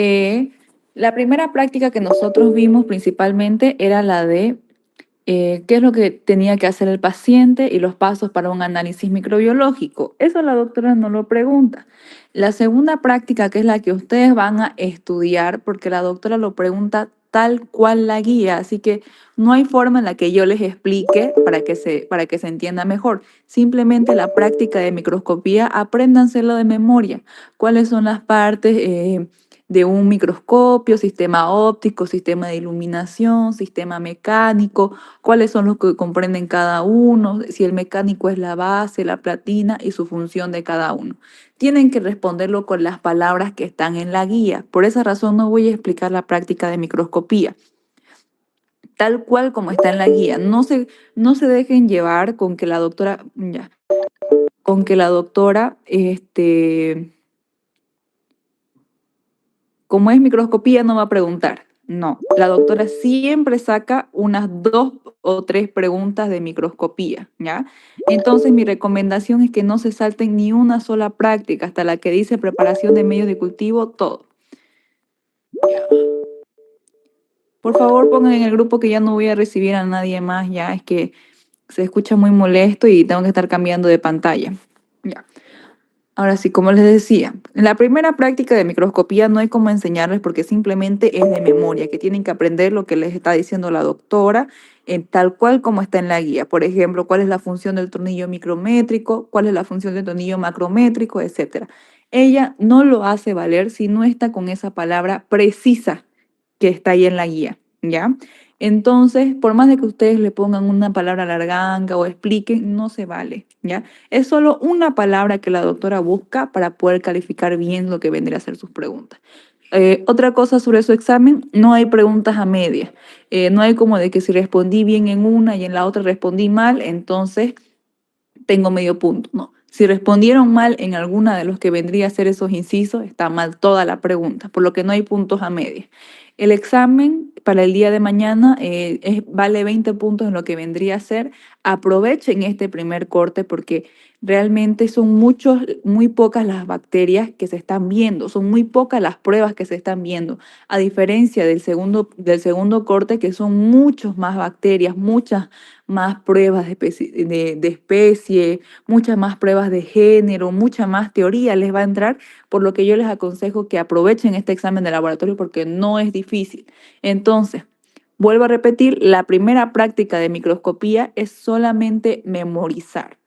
Eh, la primera práctica que nosotros vimos principalmente era la de qué es lo que tenía que hacer el paciente y los pasos para un análisis microbiológico. Eso la doctora no lo pregunta. La segunda práctica, que es la que ustedes van a estudiar, porque la doctora lo pregunta tal cual la guía, así que no hay forma en la que yo les explique para que se entienda mejor. Simplemente la práctica de microscopía, apréndanselo de memoria. ¿Cuáles son las partes? De un microscopio, sistema óptico, sistema de iluminación, sistema mecánico, cuáles son los que comprenden cada uno, si el mecánico es la base, la platina y su función de cada uno. Tienen que responderlo con las palabras que están en la guía. Por esa razón no voy a explicar la práctica de microscopía, tal cual como está en la guía. No se dejen llevar con que la doctora, ya, con que la doctora, como es microscopía, no va a preguntar. No, la doctora siempre saca unas 2 o 3 preguntas de microscopía, ¿ya? Entonces, mi recomendación es que no se salten ni una sola práctica, hasta la que dice preparación de medios de cultivo, todo. Por favor, pongan en el grupo que ya no voy a recibir a nadie más, ya es que se escucha muy molesto y tengo que estar cambiando de pantalla. Ya. Ahora sí, como les decía, en la primera práctica de microscopía no hay cómo enseñarles porque simplemente es de memoria, que tienen que aprender lo que les está diciendo la doctora, tal cual como está en la guía. Por ejemplo, cuál es la función del tornillo micrométrico, cuál es la función del tornillo macrométrico, etcétera. Ella no lo hace valer si no está con esa palabra precisa que está ahí en la guía, ¿ya? Entonces, por más de que ustedes le pongan una palabra larganga o expliquen, no se vale, ¿ya? Es solo una palabra que la doctora busca para poder calificar bien lo que vendría a ser sus preguntas. Otra cosa sobre su examen, no hay preguntas a medias. No hay como de que si respondí bien en una y en la otra respondí mal, entonces tengo medio punto. No. Si respondieron mal en alguna de los que vendría a ser esos incisos, está mal toda la pregunta, por lo que no hay puntos a medias. El examen para el día de mañana vale 20 puntos en lo que vendría a ser. Aprovechen este primer corte porque realmente son muy pocas las bacterias que se están viendo, son muy pocas las pruebas que se están viendo, a diferencia del segundo corte que son muchas más bacterias, muchas más pruebas de especie, muchas más pruebas de género, mucha más teoría les va a entrar, por lo que yo les aconsejo que aprovechen este examen de laboratorio porque no es difícil. Entonces, vuelvo a repetir, la primera práctica de microscopía es solamente memorizar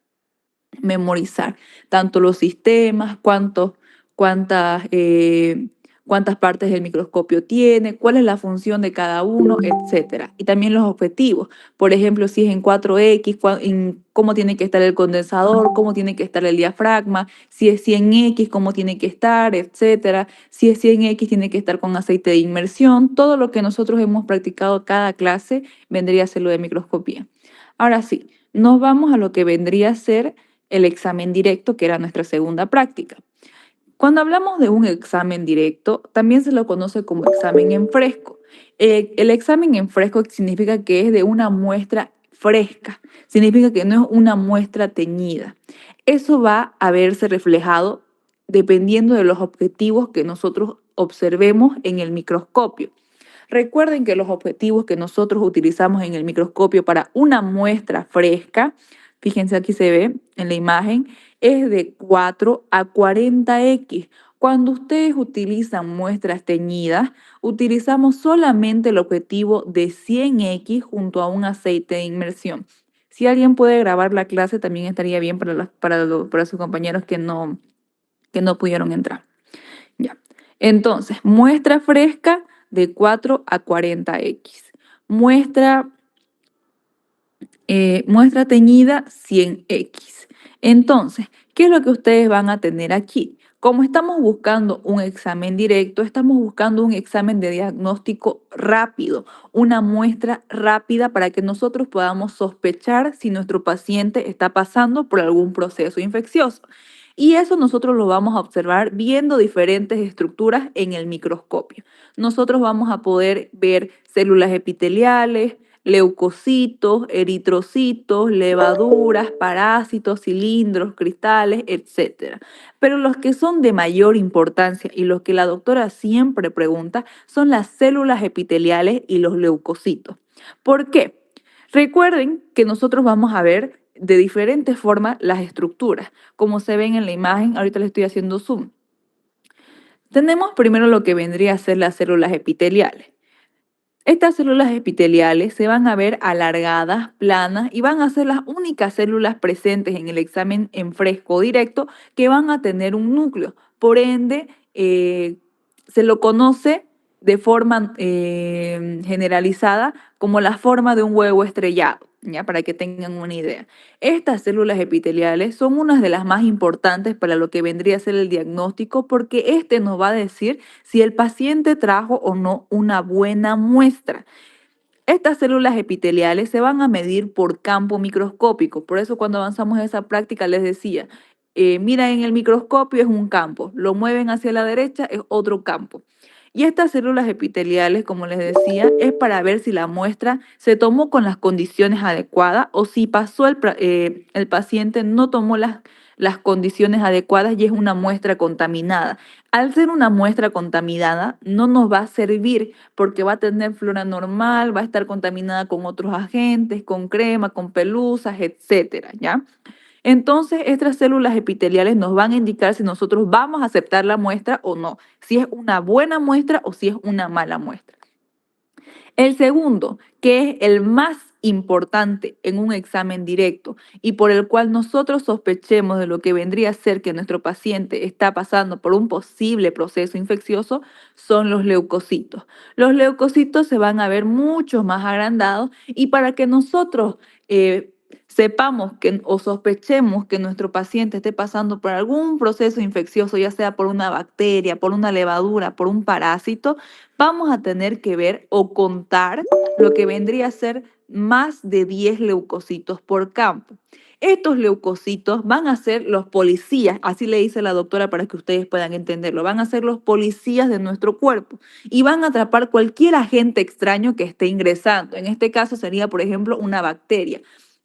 tanto los sistemas, cuántas, eh, cuántas partes del microscopio tiene, cuál es la función de cada uno, etcétera. Y también los objetivos. Por ejemplo, si es en 4X, cómo tiene que estar el condensador, cómo tiene que estar el diafragma, si es 100X, cómo tiene que estar, etcétera. Si es 100X, tiene que estar con aceite de inmersión. Todo lo que nosotros hemos practicado cada clase vendría a ser lo de microscopía. Ahora sí, nos vamos a lo que vendría a ser el examen directo, que era nuestra segunda práctica. Cuando hablamos de un examen directo, también se lo conoce como examen en fresco. El examen en fresco significa que es de una muestra fresca, significa que no es una muestra teñida. Eso va a verse reflejado dependiendo de los objetivos que nosotros observemos en el microscopio. Recuerden que los objetivos que nosotros utilizamos en el microscopio para una muestra fresca, fíjense aquí se ve en la imagen, es de 4 a 40X. Cuando ustedes utilizan muestras teñidas, utilizamos solamente el objetivo de 100X junto a un aceite de inmersión. Si alguien puede grabar la clase, también estaría bien para sus compañeros que no pudieron entrar. Ya. Entonces, muestra fresca de 4 a 40X. Muestra, muestra teñida 100X. Entonces, ¿qué es lo que ustedes van a tener aquí? Como estamos buscando un examen directo, estamos buscando un examen de diagnóstico rápido, una muestra rápida para que nosotros podamos sospechar si nuestro paciente está pasando por algún proceso infeccioso. Y eso nosotros lo vamos a observar viendo diferentes estructuras en el microscopio. Nosotros vamos a poder ver células epiteliales, leucocitos, eritrocitos, levaduras, parásitos, cilindros, cristales, etcétera. Pero los que son de mayor importancia y los que la doctora siempre pregunta son las células epiteliales y los leucocitos. ¿Por qué? Recuerden que nosotros vamos a ver de diferentes formas las estructuras, como se ven en la imagen, ahorita le estoy haciendo zoom. Tenemos primero lo que vendría a ser las células epiteliales. Estas células epiteliales se van a ver alargadas, planas y van a ser las únicas células presentes en el examen en fresco o directo que van a tener un núcleo. Por ende, se lo conoce de forma generalizada como la forma de un huevo estrellado, ¿ya? Para que tengan una idea. Estas células epiteliales son unas de las más importantes para lo que vendría a ser el diagnóstico porque este nos va a decir si el paciente trajo o no una buena muestra. Estas células epiteliales se van a medir por campo microscópico. Por eso cuando avanzamos en esa práctica les decía, mira en el microscopio es un campo, lo mueven hacia la derecha es otro campo. Y estas células epiteliales, como les decía, es para ver si la muestra se tomó con las condiciones adecuadas o si pasó el paciente no tomó las condiciones adecuadas y es una muestra contaminada. Al ser una muestra contaminada, no nos va a servir porque va a tener flora normal, va a estar contaminada con otros agentes, con crema, con pelusas, etcétera, ¿ya? Entonces, estas células epiteliales nos van a indicar si nosotros vamos a aceptar la muestra o no, si es una buena muestra o si es una mala muestra. El segundo, que es el más importante en un examen directo y por el cual nosotros sospechemos de lo que vendría a ser que nuestro paciente está pasando por un posible proceso infeccioso, son los leucocitos. Los leucocitos se van a ver mucho más agrandados y para que nosotros sepamos que, o sospechemos que nuestro paciente esté pasando por algún proceso infeccioso, ya sea por una bacteria, por una levadura, por un parásito, vamos a tener que ver o contar lo que vendría a ser más de 10 leucocitos por campo. Estos leucocitos van a ser los policías, así le dice la doctora para que ustedes puedan entenderlo, van a ser los policías de nuestro cuerpo y van a atrapar cualquier agente extraño que esté ingresando. En este caso sería, por ejemplo, una bacteria.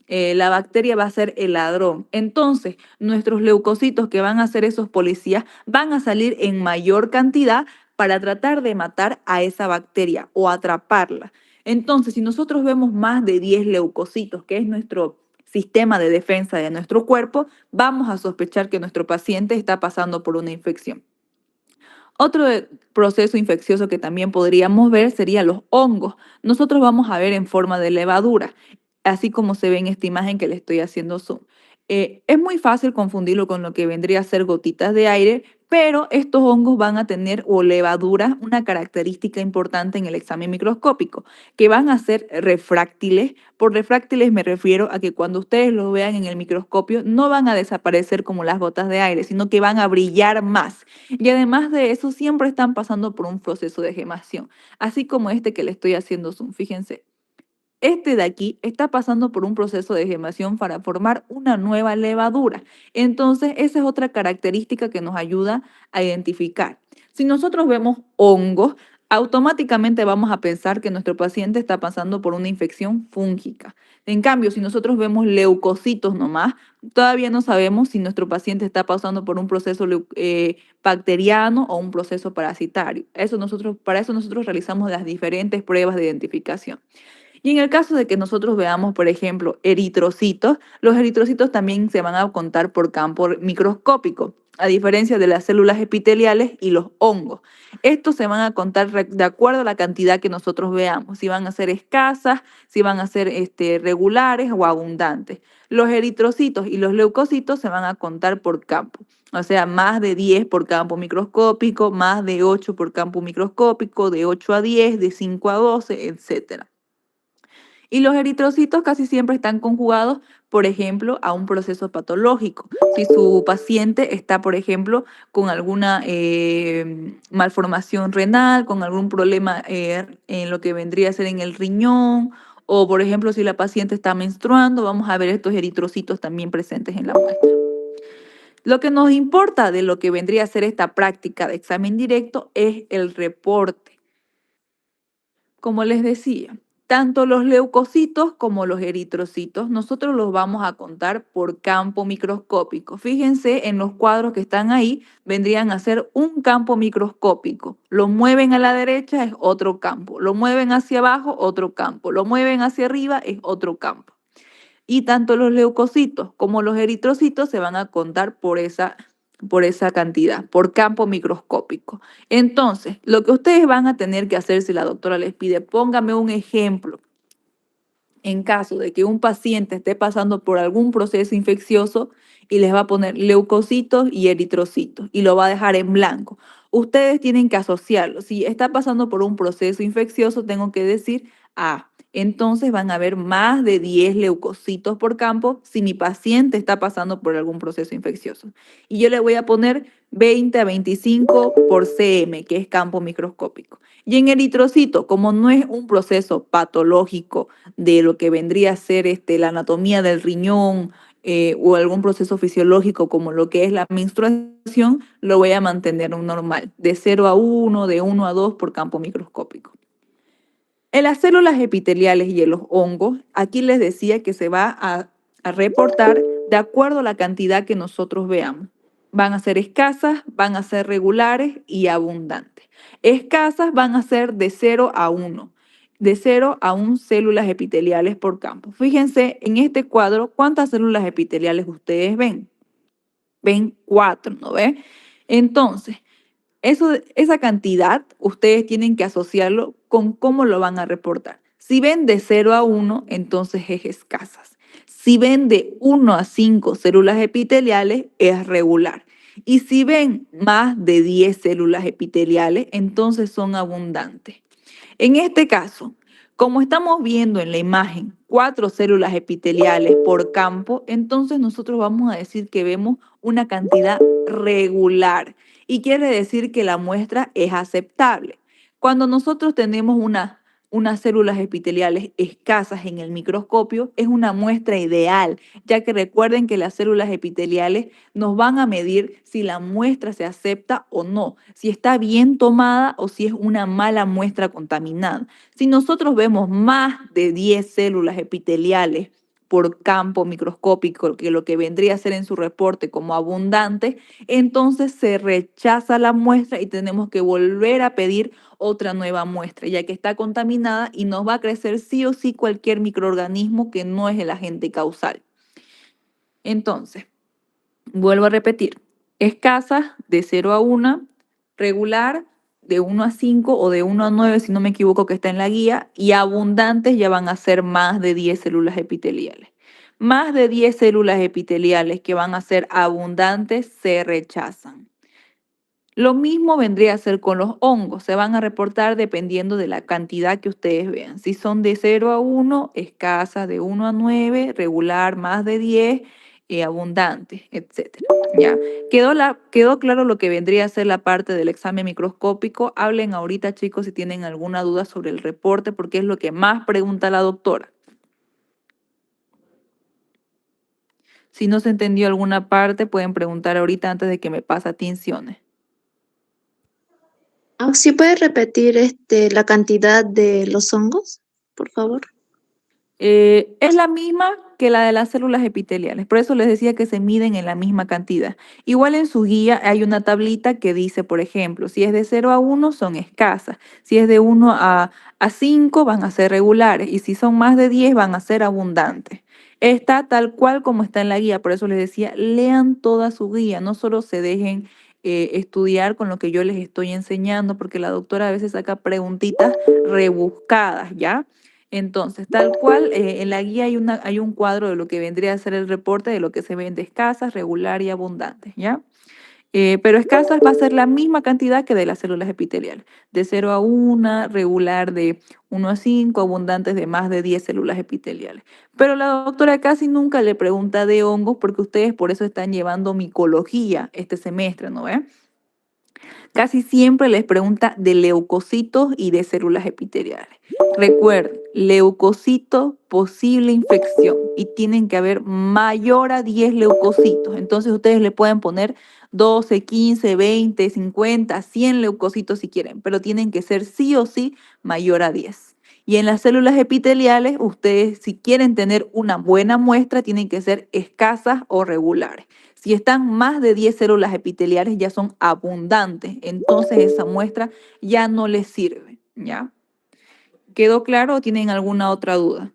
La bacteria va a ser el ladrón. Entonces, nuestros leucocitos que van a ser esos policías van a salir en mayor cantidad para tratar de matar a esa bacteria o atraparla. Entonces, si nosotros vemos más de 10 leucocitos, que es nuestro sistema de defensa de nuestro cuerpo, vamos a sospechar que nuestro paciente está pasando por una infección. Otro proceso infeccioso que también podríamos ver sería los hongos. Nosotros vamos a ver en forma de levadura, así como se ve en esta imagen que le estoy haciendo zoom. Es muy fácil confundirlo con lo que vendría a ser gotitas de aire, pero estos hongos van a tener o levaduras una característica importante en el examen microscópico, que van a ser refráctiles. Por refráctiles me refiero a que cuando ustedes los vean en el microscopio no van a desaparecer como las gotas de aire, sino que van a brillar más. Y además de eso, siempre están pasando por un proceso de gemación, así como este que le estoy haciendo zoom. Fíjense, este de aquí está pasando por un proceso de gemación para formar una nueva levadura. Entonces, esa es otra característica que nos ayuda a identificar. Si nosotros vemos hongos, automáticamente vamos a pensar que nuestro paciente está pasando por una infección fúngica. En cambio, si nosotros vemos leucocitos nomás, todavía no sabemos si nuestro paciente está pasando por un proceso bacteriano o un proceso parasitario. Para eso nosotros realizamos las diferentes pruebas de identificación. Y en el caso de que nosotros veamos, por ejemplo, eritrocitos, los eritrocitos también se van a contar por campo microscópico, a diferencia de las células epiteliales y los hongos. Estos se van a contar de acuerdo a la cantidad que nosotros veamos, si van a ser escasas, si van a ser regulares o abundantes. Los eritrocitos y los leucocitos se van a contar por campo, o sea, más de 10 por campo microscópico, más de 8 por campo microscópico, de 8 a 10, de 5 a 12, etcétera. Y los eritrocitos casi siempre están conjugados, por ejemplo, a un proceso patológico. Si su paciente está, por ejemplo, con alguna malformación renal, con algún problema en lo que vendría a ser en el riñón, o por ejemplo, si la paciente está menstruando, vamos a ver estos eritrocitos también presentes en la muestra. Lo que nos importa de lo que vendría a ser esta práctica de examen directo es el reporte. Como les decía, Tanto los leucocitos como los eritrocitos, nosotros los vamos a contar por campo microscópico. Fíjense en los cuadros que están ahí, vendrían a ser un campo microscópico. Lo mueven a la derecha, es otro campo. Lo mueven hacia abajo, otro campo. Lo mueven hacia arriba, es otro campo. Y tanto los leucocitos como los eritrocitos se van a contar por esa cantidad, por campo microscópico. Entonces, lo que ustedes van a tener que hacer si la doctora les pide, póngame un ejemplo en caso de que un paciente esté pasando por algún proceso infeccioso y les va a poner leucocitos y eritrocitos y lo va a dejar en blanco. Ustedes tienen que asociarlo. Si está pasando por un proceso infeccioso, tengo que decir, entonces van a haber más de 10 leucocitos por campo si mi paciente está pasando por algún proceso infeccioso. Y yo le voy a poner 20 a 25 por cm, que es campo microscópico. Y en eritrocito, como no es un proceso patológico, de lo que vendría a ser la anatomía del riñón o algún proceso fisiológico como lo que es la menstruación, lo voy a mantener un normal, de 0 a 1, de 1 a 2 por campo microscópico. En las células epiteliales y en los hongos, aquí les decía que se va a reportar de acuerdo a la cantidad que nosotros veamos. Van a ser escasas, van a ser regulares y abundantes. Escasas van a ser de 0 a 1, de 0 a 1 células epiteliales por campo. Fíjense en este cuadro cuántas células epiteliales ustedes ven. Ven 4, ¿no ve? Entonces, esa cantidad ustedes tienen que asociarlo con cómo lo van a reportar. Si ven de 0 a 1, entonces es escasas. Si ven de 1 a 5 células epiteliales, es regular. Y si ven más de 10 células epiteliales, entonces son abundantes. En este caso, como estamos viendo en la imagen 4 células epiteliales por campo, entonces nosotros vamos a decir que vemos una cantidad regular y quiere decir que la muestra es aceptable. Cuando nosotros tenemos unas células epiteliales escasas en el microscopio, es una muestra ideal, ya que recuerden que las células epiteliales nos van a medir si la muestra se acepta o no, si está bien tomada o si es una mala muestra contaminada. Si nosotros vemos más de 10 células epiteliales por campo microscópico, que lo que vendría a ser en su reporte como abundante, entonces se rechaza la muestra y tenemos que volver a pedir otra nueva muestra, ya que está contaminada y nos va a crecer sí o sí cualquier microorganismo que no es el agente causal. Entonces, vuelvo a repetir, escasas de 0 a 1, regular de 1 a 5 o de 1 a 9, si no me equivoco, que está en la guía, y abundantes ya van a ser más de 10 células epiteliales. Más de 10 células epiteliales que van a ser abundantes se rechazan. Lo mismo vendría a ser con los hongos. Se van a reportar dependiendo de la cantidad que ustedes vean. Si son de 0 a 1, escasas, de 1 a 9, regular, más de 10, abundantes, etc. Ya. ¿Quedó claro lo que vendría a ser la parte del examen microscópico? Hablen ahorita, chicos, si tienen alguna duda sobre el reporte, porque es lo que más pregunta la doctora. Si no se entendió alguna parte, pueden preguntar ahorita antes de que me pase a tinciones. ¿Sí puedes repetir la cantidad de los hongos, por favor? Es la misma que la de las células epiteliales, por eso les decía que se miden en la misma cantidad. Igual en su guía hay una tablita que dice, por ejemplo, si es de 0 a 1 son escasas, si es de 1 a 5 van a ser regulares y si son más de 10 van a ser abundantes. Está tal cual como está en la guía, por eso les decía, lean toda su guía, no solo se dejen estudiar con lo que yo les estoy enseñando, porque la doctora a veces saca preguntitas rebuscadas, ¿ya? Entonces, tal cual, en la guía hay un cuadro de lo que vendría a ser el reporte de lo que se vende escasas, regular y abundante, ¿ya? Pero escasas va a ser la misma cantidad que de las células epiteliales, de 0 a 1, regular de 1 a 5, abundantes de más de 10 células epiteliales. Pero la doctora casi nunca le pregunta de hongos porque ustedes por eso están llevando micología este semestre, ¿no ve? Casi siempre les pregunta de leucocitos y de células epiteliales. Recuerden, leucocitos, posible infección y tienen que haber mayor a 10 leucocitos. Entonces ustedes le pueden poner 12, 15, 20, 50, 100 leucocitos si quieren, pero tienen que ser sí o sí mayor a 10. Y en las células epiteliales, ustedes si quieren tener una buena muestra, tienen que ser escasas o regulares. Si están más de 10 células epiteliales, ya son abundantes, entonces esa muestra ya no les sirve, ¿ya? ¿Quedó claro o tienen alguna otra duda?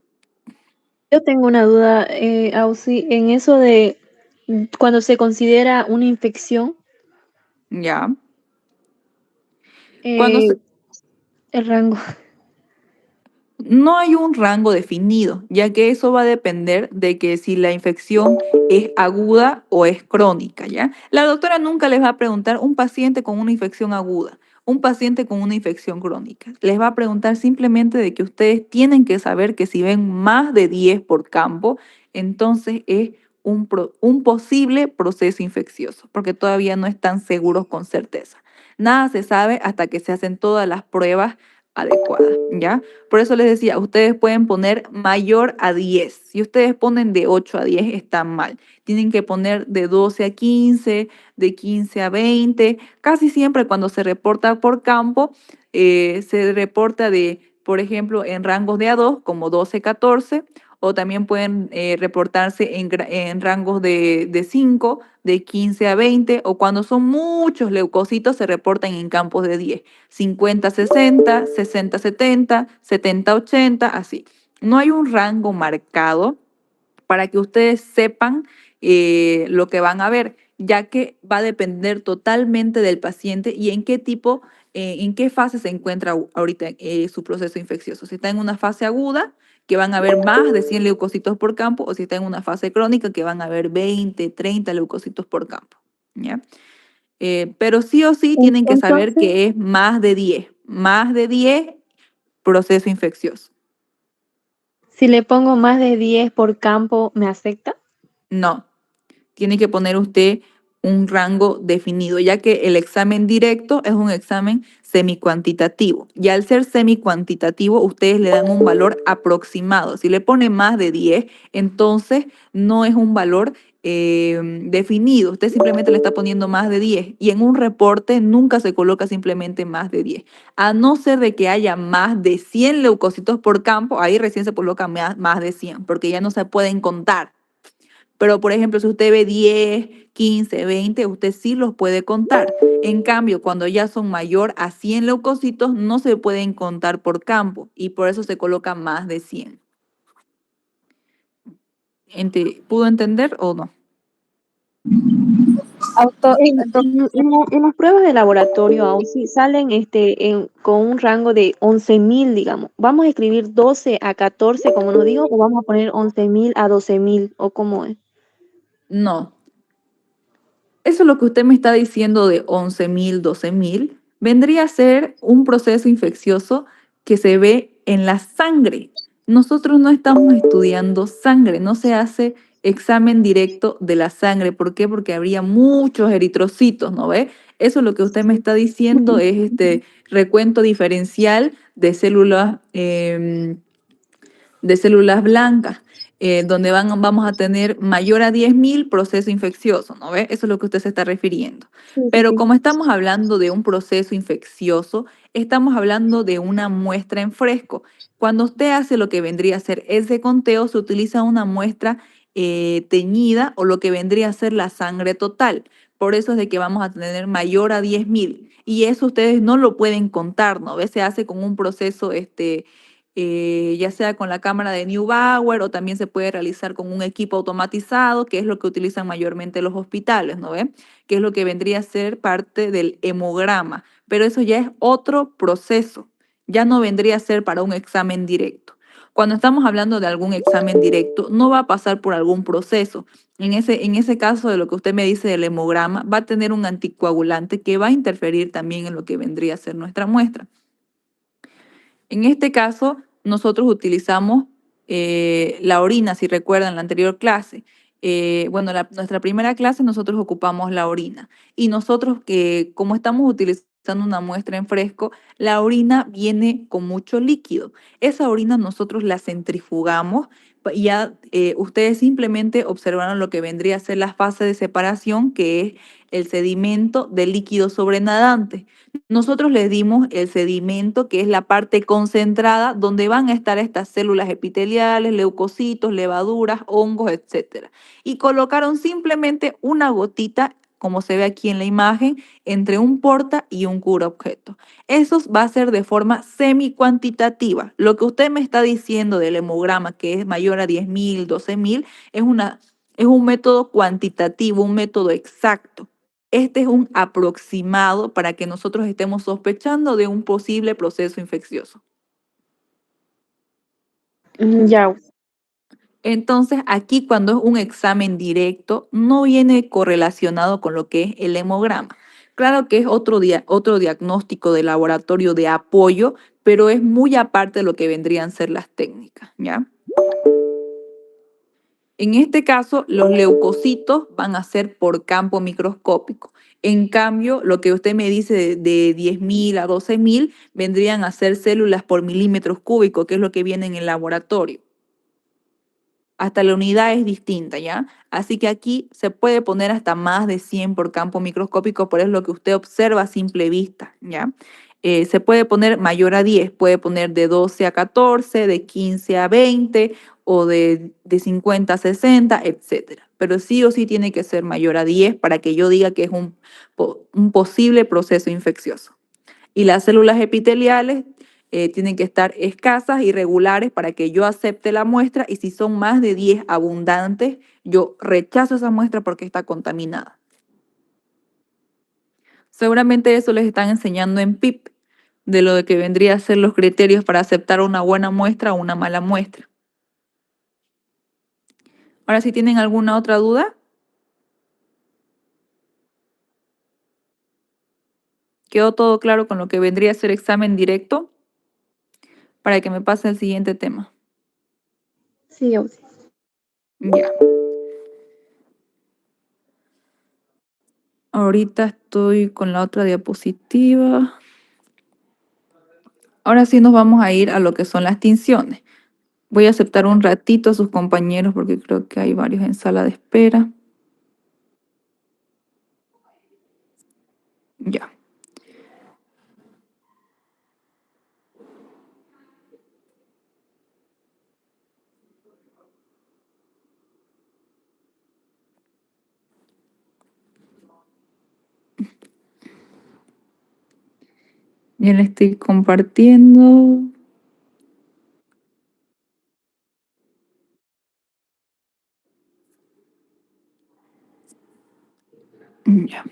Yo tengo una duda, Auxi, en eso de cuando se considera una infección, ¿Ya? Cuando eh, se- el rango. No hay un rango definido, ya que eso va a depender de que si la infección es aguda o es crónica, ¿ya? La doctora nunca les va a preguntar un paciente con una infección aguda, un paciente con una infección crónica. Les va a preguntar simplemente de que ustedes tienen que saber que si ven más de 10 por campo, entonces es un posible proceso infeccioso, porque todavía no están seguros con certeza. Nada se sabe hasta que se hacen todas las pruebas adecuadas, ¿ya? Por eso les decía, ustedes pueden poner mayor a 10. Si ustedes ponen de 8 a 10, están mal. Tienen que poner de 12 a 15, de 15 a 20. Casi siempre cuando se reporta por campo, se reporta de, por ejemplo, en rangos de A2, como 12, 14, o también pueden reportarse en rangos de 5, de 15 a 20, o cuando son muchos leucocitos, se reportan en campos de 10. 50-60, 60-70, 70-80, así. No hay un rango marcado para que ustedes sepan lo que van a ver, ya que va a depender totalmente del paciente y en qué tipo, en qué fase se encuentra ahorita su proceso infeccioso. Si está en una fase aguda, que van a haber más de 100 leucocitos por campo, o si está en una fase crónica, que van a haber 20, 30 leucocitos por campo. ¿Ya? Pero sí o sí tienen que saber Entonces, que es más de 10 proceso infeccioso. si le pongo más de 10 por campo, ¿me acepta? No, tiene que poner usted un rango definido, ya que el examen directo es un examen semicuantitativo. Y al ser semicuantitativo, ustedes le dan un valor aproximado. Si le pone más de 10, entonces no es un valor definido. Usted simplemente le está poniendo más de 10. Y en un reporte nunca se coloca simplemente más de 10. A no ser de que haya más de 100 leucocitos por campo, ahí recién se coloca más de 100, porque ya no se pueden contar. Pero, por ejemplo, si usted ve 10, 15, 20, usted sí los puede contar. En cambio, cuando ya son mayor a 100 leucocitos, no se pueden contar por campo y por eso se coloca más de 100. ¿Pudo entender o no? En las pruebas de laboratorio, Auxi, salen con un rango de 11.000, digamos. ¿Vamos a escribir 12 a 14, como nos digo, o vamos a poner 11.000 a 12.000, o cómo es? No. Eso es lo que usted me está diciendo de 11.000, 12.000, vendría a ser un proceso infeccioso que se ve en la sangre. Nosotros no estamos estudiando sangre, no se hace examen directo de la sangre. ¿Por qué? Porque habría muchos eritrocitos, ¿no ve? Eso es lo que usted me está diciendo, es este recuento diferencial de células blancas, donde vamos a tener mayor a 10.000 proceso infeccioso, ¿no ve? Eso es lo que usted se está refiriendo. Sí, sí, Pero sí. como estamos hablando de un proceso infeccioso, estamos hablando de una muestra en fresco. Cuando usted hace lo que vendría a ser ese conteo, se utiliza una muestra teñida o lo que vendría a ser la sangre total. Por eso es de que vamos a tener mayor a 10.000. Y eso ustedes no lo pueden contar, ¿no ve? Se hace con un proceso ya sea con la cámara de Neubauer o también se puede realizar con un equipo automatizado, que es lo que utilizan mayormente los hospitales, ¿no ve? Que es lo que vendría a ser parte del hemograma, pero eso ya es otro proceso, ya no vendría a ser para un examen directo. Cuando estamos hablando de algún examen directo, no va a pasar por algún proceso. En ese caso de lo que usted me dice del hemograma, va a tener un anticoagulante que va a interferir también en lo que vendría a ser nuestra muestra. En este caso, nosotros utilizamos la orina, si recuerdan la anterior clase. Bueno, nuestra primera clase nosotros ocupamos la orina y nosotros como estamos utilizando una muestra en fresco, la orina viene con mucho líquido. Esa orina nosotros la centrifugamos ya ustedes simplemente observaron lo que vendría a ser la fase de separación, que es el sedimento del líquido sobrenadante. Nosotros les dimos el sedimento, que es la parte concentrada, donde van a estar estas células epiteliales, leucocitos, levaduras, hongos, etc. Y colocaron simplemente una gotita, como se ve aquí en la imagen, entre un porta y un cura objeto. Eso va a ser de forma semi-cuantitativa. Lo que usted me está diciendo del hemograma, que es mayor a 10.000, 12.000, es un método cuantitativo, un método exacto. Este es un aproximado para que nosotros estemos sospechando de un posible proceso infeccioso. Ya. Entonces, aquí cuando es un examen directo, no viene correlacionado con lo que es el hemograma. Claro que es otro diagnóstico de laboratorio de apoyo, pero es muy aparte de lo que vendrían a ser las técnicas, ¿ya? En este caso, los leucocitos van a ser por campo microscópico. En cambio, lo que usted me dice de 10.000 a 12.000 vendrían a ser células por milímetros cúbicos, que es lo que viene en el laboratorio. Hasta la unidad es distinta, ¿ya? Así que aquí se puede poner hasta más de 100 por campo microscópico, pero es lo que usted observa a simple vista, ¿ya? Se puede poner mayor a 10, puede poner de 12 a 14, de 15 a 20 o de 50 a 60, etcétera. Pero sí o sí tiene que ser mayor a 10 para que yo diga que es un posible proceso infeccioso. Y las células epiteliales tienen que estar escasas y regulares para que yo acepte la muestra, y si son más de 10 abundantes, yo rechazo esa muestra porque está contaminada. Seguramente eso les están enseñando en PIP, de lo de que vendría a ser los criterios para aceptar una buena muestra o una mala muestra. Ahora, si tienen alguna otra duda. ¿Quedó todo claro con lo que vendría a ser examen directo? Para que me pase al siguiente tema. Sí, Ausi. Ya. Ahorita estoy con la otra diapositiva. Ahora sí nos vamos a ir a lo que son las tinciones. Voy a aceptar un ratito a sus compañeros porque creo que hay varios en sala de espera. Ya. Ya le estoy compartiendo. Ya.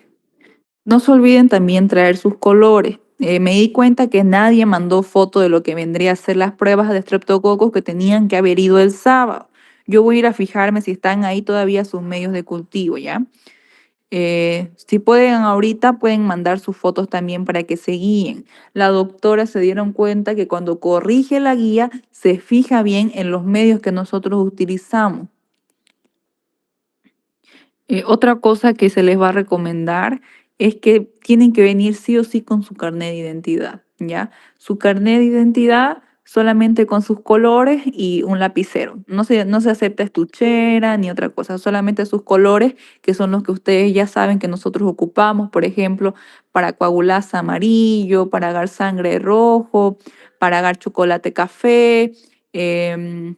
No se olviden también traer sus colores. Me di cuenta que nadie mandó foto de lo que vendría a ser las pruebas de estreptococos que tenían que haber ido el sábado. Yo voy a ir a fijarme si están ahí todavía sus medios de cultivo, ¿ya? Si pueden ahorita, pueden mandar sus fotos también para que se guíen. La doctora se dieron cuenta que cuando corrige la guía, se fija bien en los medios que nosotros utilizamos. Otra cosa que se les va a recomendar es que tienen que venir sí o sí con su carnet de identidad, ¿ya? Su carnet de identidad solamente con sus colores y un lapicero. No se acepta estuchera ni otra cosa, solamente sus colores, que son los que ustedes ya saben que nosotros ocupamos, por ejemplo, para coagulasa amarillo, para agar sangre rojo, para agar chocolate café, em,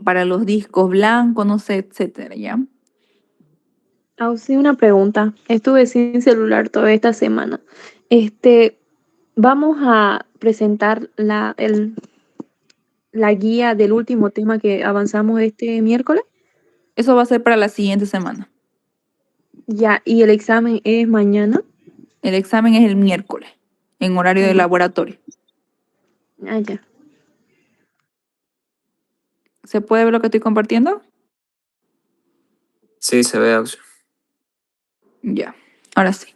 para los discos blancos, no sé, etcétera, ¿ya? Ausi, una pregunta. Estuve sin celular toda esta semana. Vamos a presentar la guía del último tema que avanzamos este miércoles. Eso va a ser para la siguiente semana. Ya, y el examen es mañana. El examen es el miércoles, en horario de laboratorio. Ah, ya. ¿Se puede ver lo que estoy compartiendo? Sí, se ve, Auxi. Ya. Ahora sí,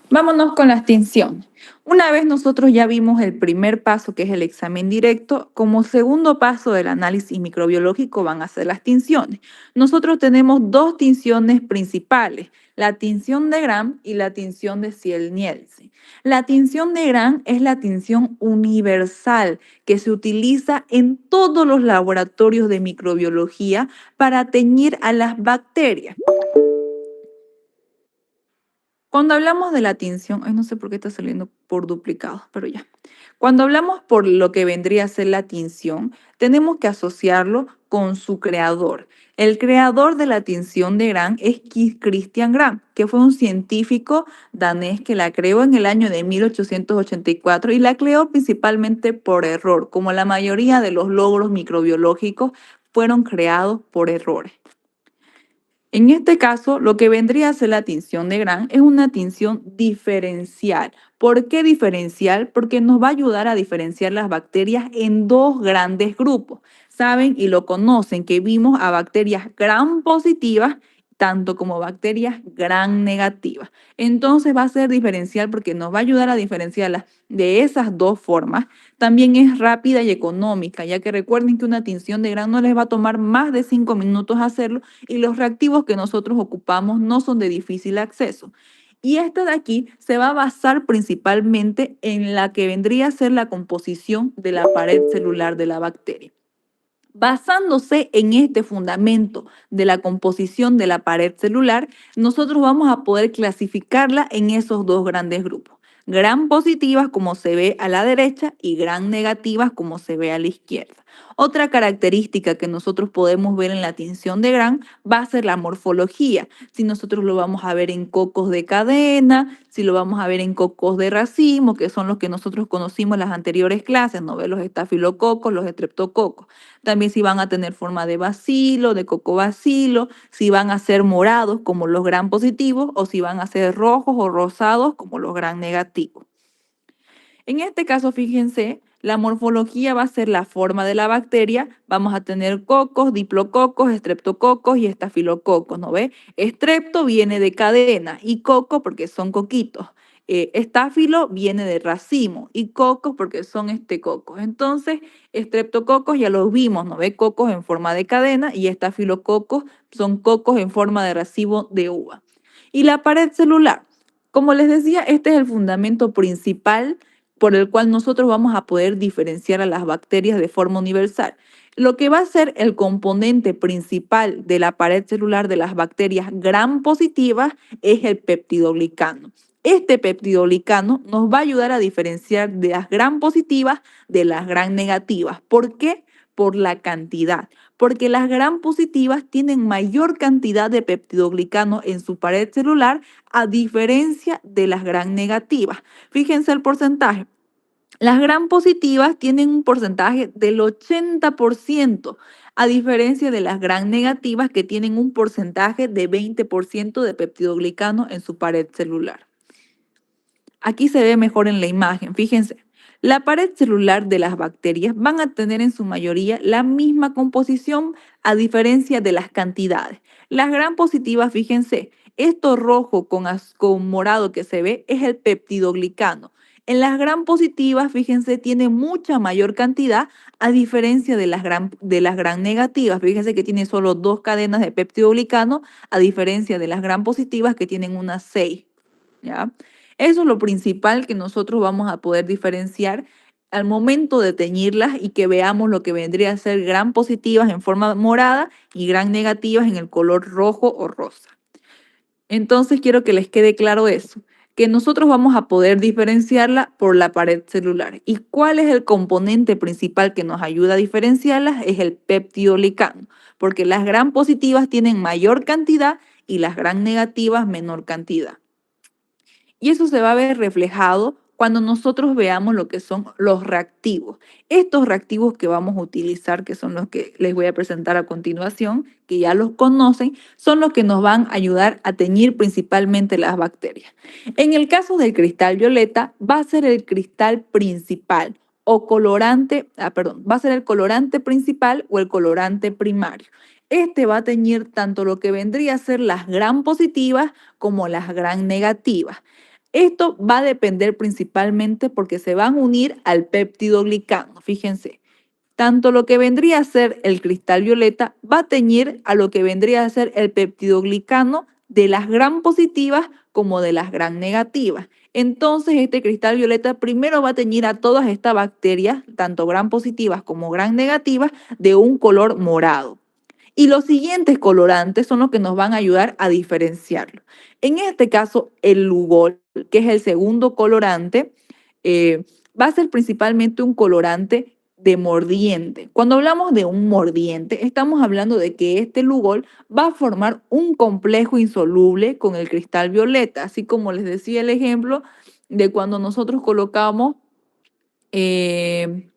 vámonos con las tinciones. Una vez nosotros ya vimos el primer paso, que es el examen directo, como segundo paso del análisis microbiológico van a ser las tinciones. Nosotros tenemos dos tinciones principales, la tinción de Gram y la tinción de Ziel-Nielsen. La tinción de Gram es la tinción universal que se utiliza en todos los laboratorios de microbiología para teñir a las bacterias. Cuando hablamos de la tinción, ay, no sé por qué está saliendo por duplicado, pero ya. Cuando hablamos por lo que vendría a ser la tinción, tenemos que asociarlo con su creador. El creador de la tinción de Gram es Christian Gram, que fue un científico danés que la creó en el año de 1884 y la creó principalmente por error, como la mayoría de los logros microbiológicos fueron creados por errores. En este caso, lo que vendría a ser la tinción de Gram es una tinción diferencial. ¿Por qué diferencial? Porque nos va a ayudar a diferenciar las bacterias en dos grandes grupos. Saben y lo conocen que vimos a bacterias Gram positivas tanto como bacterias Gram negativas. Entonces va a ser diferencial porque nos va a ayudar a diferenciarlas de esas dos formas. También es rápida y económica, ya que recuerden que una tinción de Gram no les va a tomar más de 5 minutos hacerlo y los reactivos que nosotros ocupamos no son de difícil acceso. Y esta de aquí se va a basar principalmente en la que vendría a ser la composición de la pared celular de la bacteria. Basándose en este fundamento de la composición de la pared celular, nosotros vamos a poder clasificarla en esos dos grandes grupos. Gram positivas como se ve a la derecha y gram negativas como se ve a la izquierda. Otra característica que nosotros podemos ver en la tinción de Gram va a ser la morfología. Si nosotros lo vamos a ver en cocos de cadena, si lo vamos a ver en cocos de racimo, que son los que nosotros conocimos en las anteriores clases, ¿no? Los estafilococos, los estreptococos. También si van a tener forma de bacilo, de cocobacilo, si van a ser morados como los gram positivos o si van a ser rojos o rosados como los gram negativos. En este caso, fíjense, la morfología va a ser la forma de la bacteria. Vamos a tener cocos, diplococos, estreptococos y estafilococos, ¿no ve? Estrepto viene de cadena y coco porque son coquitos. Estáfilo viene de racimo y cocos porque son cocos. Entonces, estreptococos ya los vimos, ¿no ve? Cocos en forma de cadena y estafilococos son cocos en forma de racimo de uva. Y la pared celular, como les decía, este es el fundamento principal por el cual nosotros vamos a poder diferenciar a las bacterias de forma universal. Lo que va a ser el componente principal de la pared celular de las bacterias gram positivas es el peptidoglicano. Este peptidoglicano nos va a ayudar a diferenciar de las gram positivas de las gram negativas. ¿Por qué? Por la cantidad. Porque las gram positivas tienen mayor cantidad de peptidoglicano en su pared celular a diferencia de las gram negativas. Fíjense el porcentaje. Las gram positivas tienen un porcentaje del 80%, a diferencia de las gram negativas que tienen un porcentaje de 20% de peptidoglicano en su pared celular. Aquí se ve mejor en la imagen, fíjense. La pared celular de las bacterias van a tener en su mayoría la misma composición a diferencia de las cantidades. Las gram positivas, fíjense, esto rojo con morado que se ve es el peptidoglicano. En las gram positivas, fíjense, tiene mucha mayor cantidad a diferencia de las gram negativas. Fíjense que tiene solo 2 cadenas de peptidoglicano a diferencia de las gram positivas que tienen unas 6. ¿Ya? Eso es lo principal que nosotros vamos a poder diferenciar al momento de teñirlas y que veamos lo que vendría a ser gram positivas en forma morada y gram negativas en el color rojo o rosa. Entonces quiero que les quede claro eso, que nosotros vamos a poder diferenciarla por la pared celular. ¿Y cuál es el componente principal que nos ayuda a diferenciarlas? Es el peptidoglicano, porque las gram positivas tienen mayor cantidad y las gram negativas menor cantidad. Y eso se va a ver reflejado cuando nosotros veamos lo que son los reactivos. Estos reactivos que vamos a utilizar, que son los que les voy a presentar a continuación, que ya los conocen, son los que nos van a ayudar a teñir principalmente las bacterias. En el caso del cristal violeta, va a ser el cristal principal o colorante, va a ser el colorante principal o el colorante primario. Este va a teñir tanto lo que vendría a ser las gram positivas como las gram negativas. Esto va a depender principalmente porque se van a unir al péptido glicano. Fíjense, tanto lo que vendría a ser el cristal violeta va a teñir a lo que vendría a ser el peptidoglicano de las gram positivas como de las gram negativas. Entonces, este cristal violeta primero va a teñir a todas estas bacterias, tanto gram positivas como gram negativas, de un color morado. Y los siguientes colorantes son los que nos van a ayudar a diferenciarlo. En este caso, el Lugol, que es el segundo colorante, va a ser principalmente un colorante de mordiente. Cuando hablamos de un mordiente, estamos hablando de que este Lugol va a formar un complejo insoluble con el cristal violeta, así como les decía el ejemplo de cuando nosotros colocamos el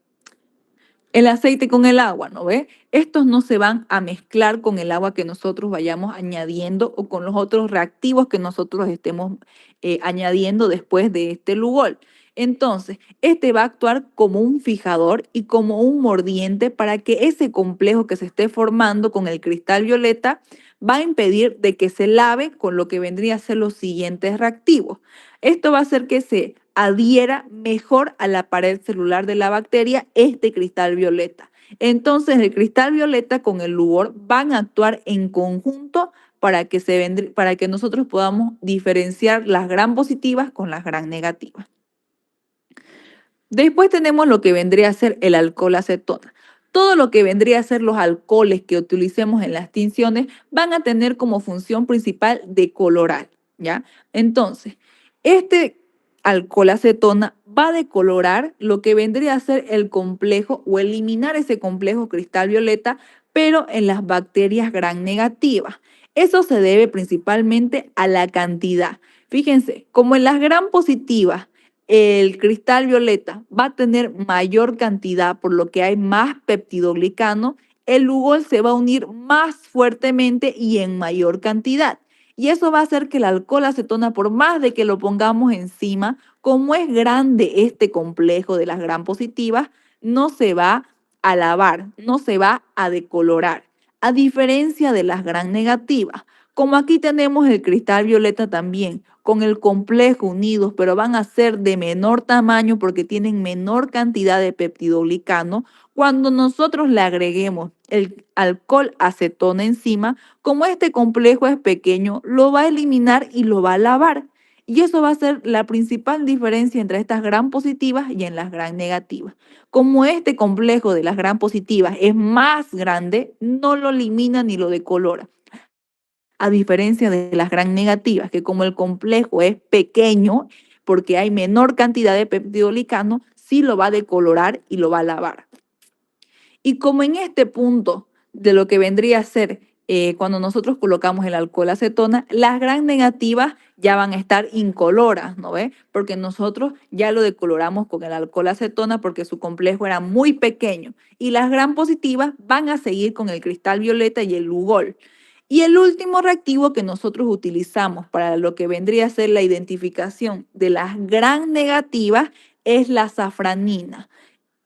aceite con el agua, ¿no ve? Estos no se van a mezclar con el agua que nosotros vayamos añadiendo o con los otros reactivos que nosotros estemos añadiendo después de este Lugol. Entonces, este va a actuar como un fijador y como un mordiente para que ese complejo que se esté formando con el cristal violeta va a impedir de que se lave con lo que vendría a ser los siguientes reactivos. Esto va a hacer que se adhiera mejor a la pared celular de la bacteria este cristal violeta. Entonces, el cristal violeta con el Lugol van a actuar en conjunto para que nosotros podamos diferenciar las gram positivas con las gram negativas. Después tenemos lo que vendría a ser el alcohol acetona. Todo lo que vendría a ser los alcoholes que utilicemos en las tinciones van a tener como función principal decolorar, ¿ya? Entonces, este alcohol acetona va a decolorar lo que vendría a ser el complejo o eliminar ese complejo cristal violeta, pero en las bacterias gram negativas. Eso se debe principalmente a la cantidad. Fíjense, como en las gram positivas el cristal violeta va a tener mayor cantidad, por lo que hay más peptidoglicano, el Lugol se va a unir más fuertemente y en mayor cantidad. Y eso va a hacer que el alcohol acetona, por más de que lo pongamos encima, como es grande este complejo de las gram positivas, no se va a lavar, no se va a decolorar. A diferencia de las gram negativas, como aquí tenemos el cristal violeta también, con el complejo unidos, pero van a ser de menor tamaño porque tienen menor cantidad de peptidoglicano, cuando nosotros le agreguemos el alcohol acetona encima, como este complejo es pequeño, lo va a eliminar y lo va a lavar. Y eso va a ser la principal diferencia entre estas gram positivas y en las gram negativas. Como este complejo de las gram positivas es más grande, no lo elimina ni lo decolora. A diferencia de las gram negativas, que como el complejo es pequeño, porque hay menor cantidad de peptidoglicano, sí lo va a decolorar y lo va a lavar. Y como en este punto de lo que vendría a ser cuando nosotros colocamos el alcohol acetona, las gram negativas ya van a estar incoloras, ¿no ve? Porque nosotros ya lo decoloramos con el alcohol acetona porque su complejo era muy pequeño. Y las gram positivas van a seguir con el cristal violeta y el Lugol. Y el último reactivo que nosotros utilizamos para lo que vendría a ser la identificación de las gram negativas es la safranina.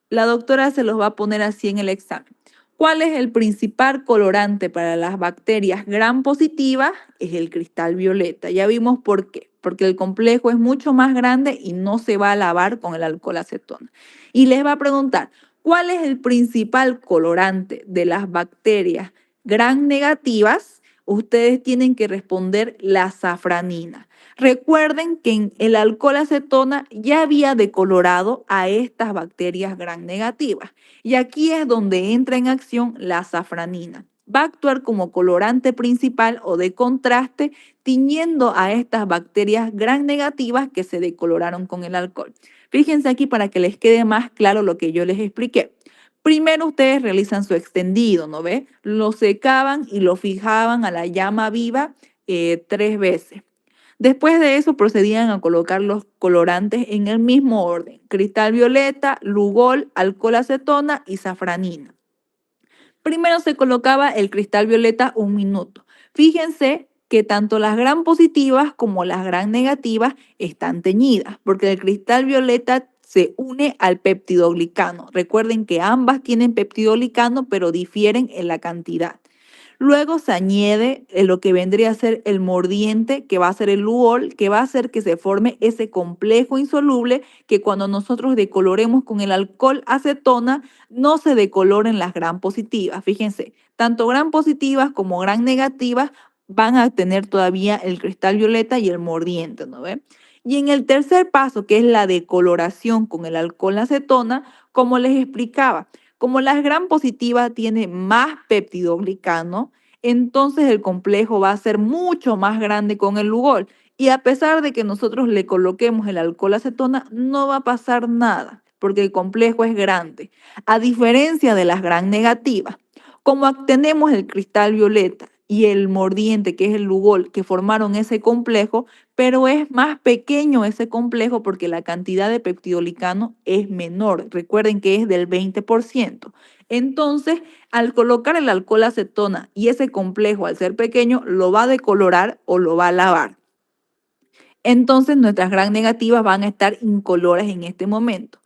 La doctora se los va a poner así en el examen. ¿Cuál es el principal colorante para las bacterias gram positivas? Es el cristal violeta. Ya vimos por qué. Porque el complejo es mucho más grande y no se va a lavar con el alcohol acetona. Y les va a preguntar, ¿cuál es el principal colorante de las bacterias gram negativas? Ustedes tienen que responder la safranina. Recuerden que en el alcohol acetona ya había decolorado a estas bacterias gram negativas y aquí es donde entra en acción la safranina. Va a actuar como colorante principal o de contraste, tiñendo a estas bacterias gram negativas que se decoloraron con el alcohol. Fíjense aquí para que les quede más claro lo que yo les expliqué. Primero ustedes realizan su extendido, ¿no ve? Lo secaban y lo fijaban a la llama viva 3 veces. Después de eso procedían a colocar los colorantes en el mismo orden: cristal violeta, Lugol, alcohol acetona y safranina. Primero se colocaba el cristal violeta 1 minuto. Fíjense que tanto las gram positivas como las gram negativas están teñidas, porque el cristal violeta se une al peptidoglicano. Recuerden que ambas tienen peptidoglicano, pero difieren en la cantidad. Luego se añade lo que vendría a ser el mordiente, que va a ser el luol, que va a hacer que se forme ese complejo insoluble que cuando nosotros decoloremos con el alcohol acetona, no se decoloren las gram positivas. Fíjense, tanto gram positivas como gram negativas van a tener todavía el cristal violeta y el mordiente, ¿no ve? Y en el tercer paso, que es la decoloración con el alcohol acetona, como les explicaba, como la gram positiva tiene más peptidoglicano, entonces el complejo va a ser mucho más grande con el lugol. Y a pesar de que nosotros le coloquemos el alcohol acetona, no va a pasar nada, porque el complejo es grande. A diferencia de las gram negativas, como tenemos el cristal violeta y el mordiente, que es el lugol, que formaron ese complejo, pero es más pequeño ese complejo porque la cantidad de peptidolicano es menor. Recuerden que es del 20%. Entonces, al colocar el alcohol acetona y ese complejo, al ser pequeño, lo va a decolorar o lo va a lavar. Entonces, nuestras gram negativas van a estar incoloras en este momento.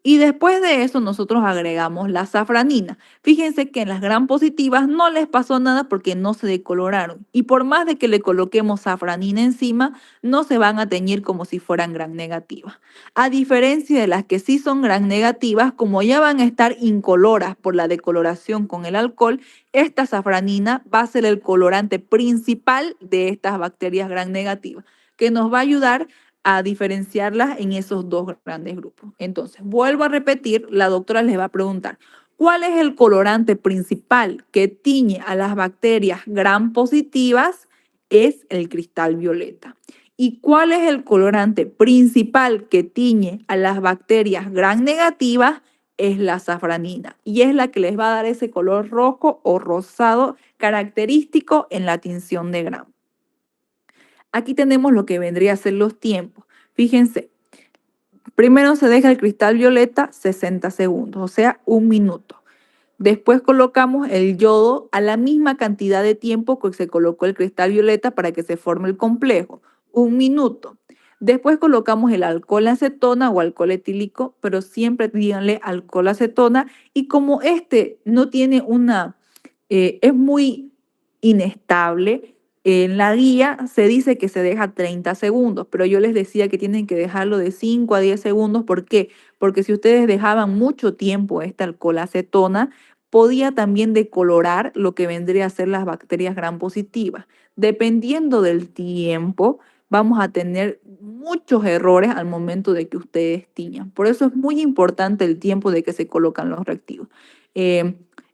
Y después de eso nosotros agregamos la safranina. Fíjense que en las gram positivas no les pasó nada porque no se decoloraron. Y por más de que le coloquemos safranina encima, no se van a teñir como si fueran gram negativas. A diferencia de las que sí son gram negativas, como ya van a estar incoloras por la decoloración con el alcohol, esta safranina va a ser el colorante principal de estas bacterias gram negativas, que nos va a ayudar a diferenciarlas en esos dos grandes grupos. Entonces, vuelvo a repetir, la doctora les va a preguntar, ¿cuál es el colorante principal que tiñe a las bacterias gram positivas? Es el cristal violeta. ¿Y cuál es el colorante principal que tiñe a las bacterias gram negativas? Es la safranina y es la que les va a dar ese color rojo o rosado característico en la tinción de gram. Aquí tenemos lo que vendría a ser los tiempos. Fíjense, primero se deja el cristal violeta 60 segundos, o sea, 1 minuto. Después colocamos el yodo a la misma cantidad de tiempo que se colocó el cristal violeta para que se forme el complejo, 1 minuto. Después colocamos el alcohol acetona o alcohol etílico, pero siempre díganle alcohol acetona. Y como este no tiene es muy inestable, en la guía se dice que se deja 30 segundos, pero yo les decía que tienen que dejarlo de 5 a 10 segundos. ¿Por qué? Porque si ustedes dejaban mucho tiempo este alcohol acetona, podía también decolorar lo que vendría a ser las bacterias gram positivas. Dependiendo del tiempo, vamos a tener muchos errores al momento de que ustedes tiñan. Por eso es muy importante el tiempo de que se colocan los reactivos.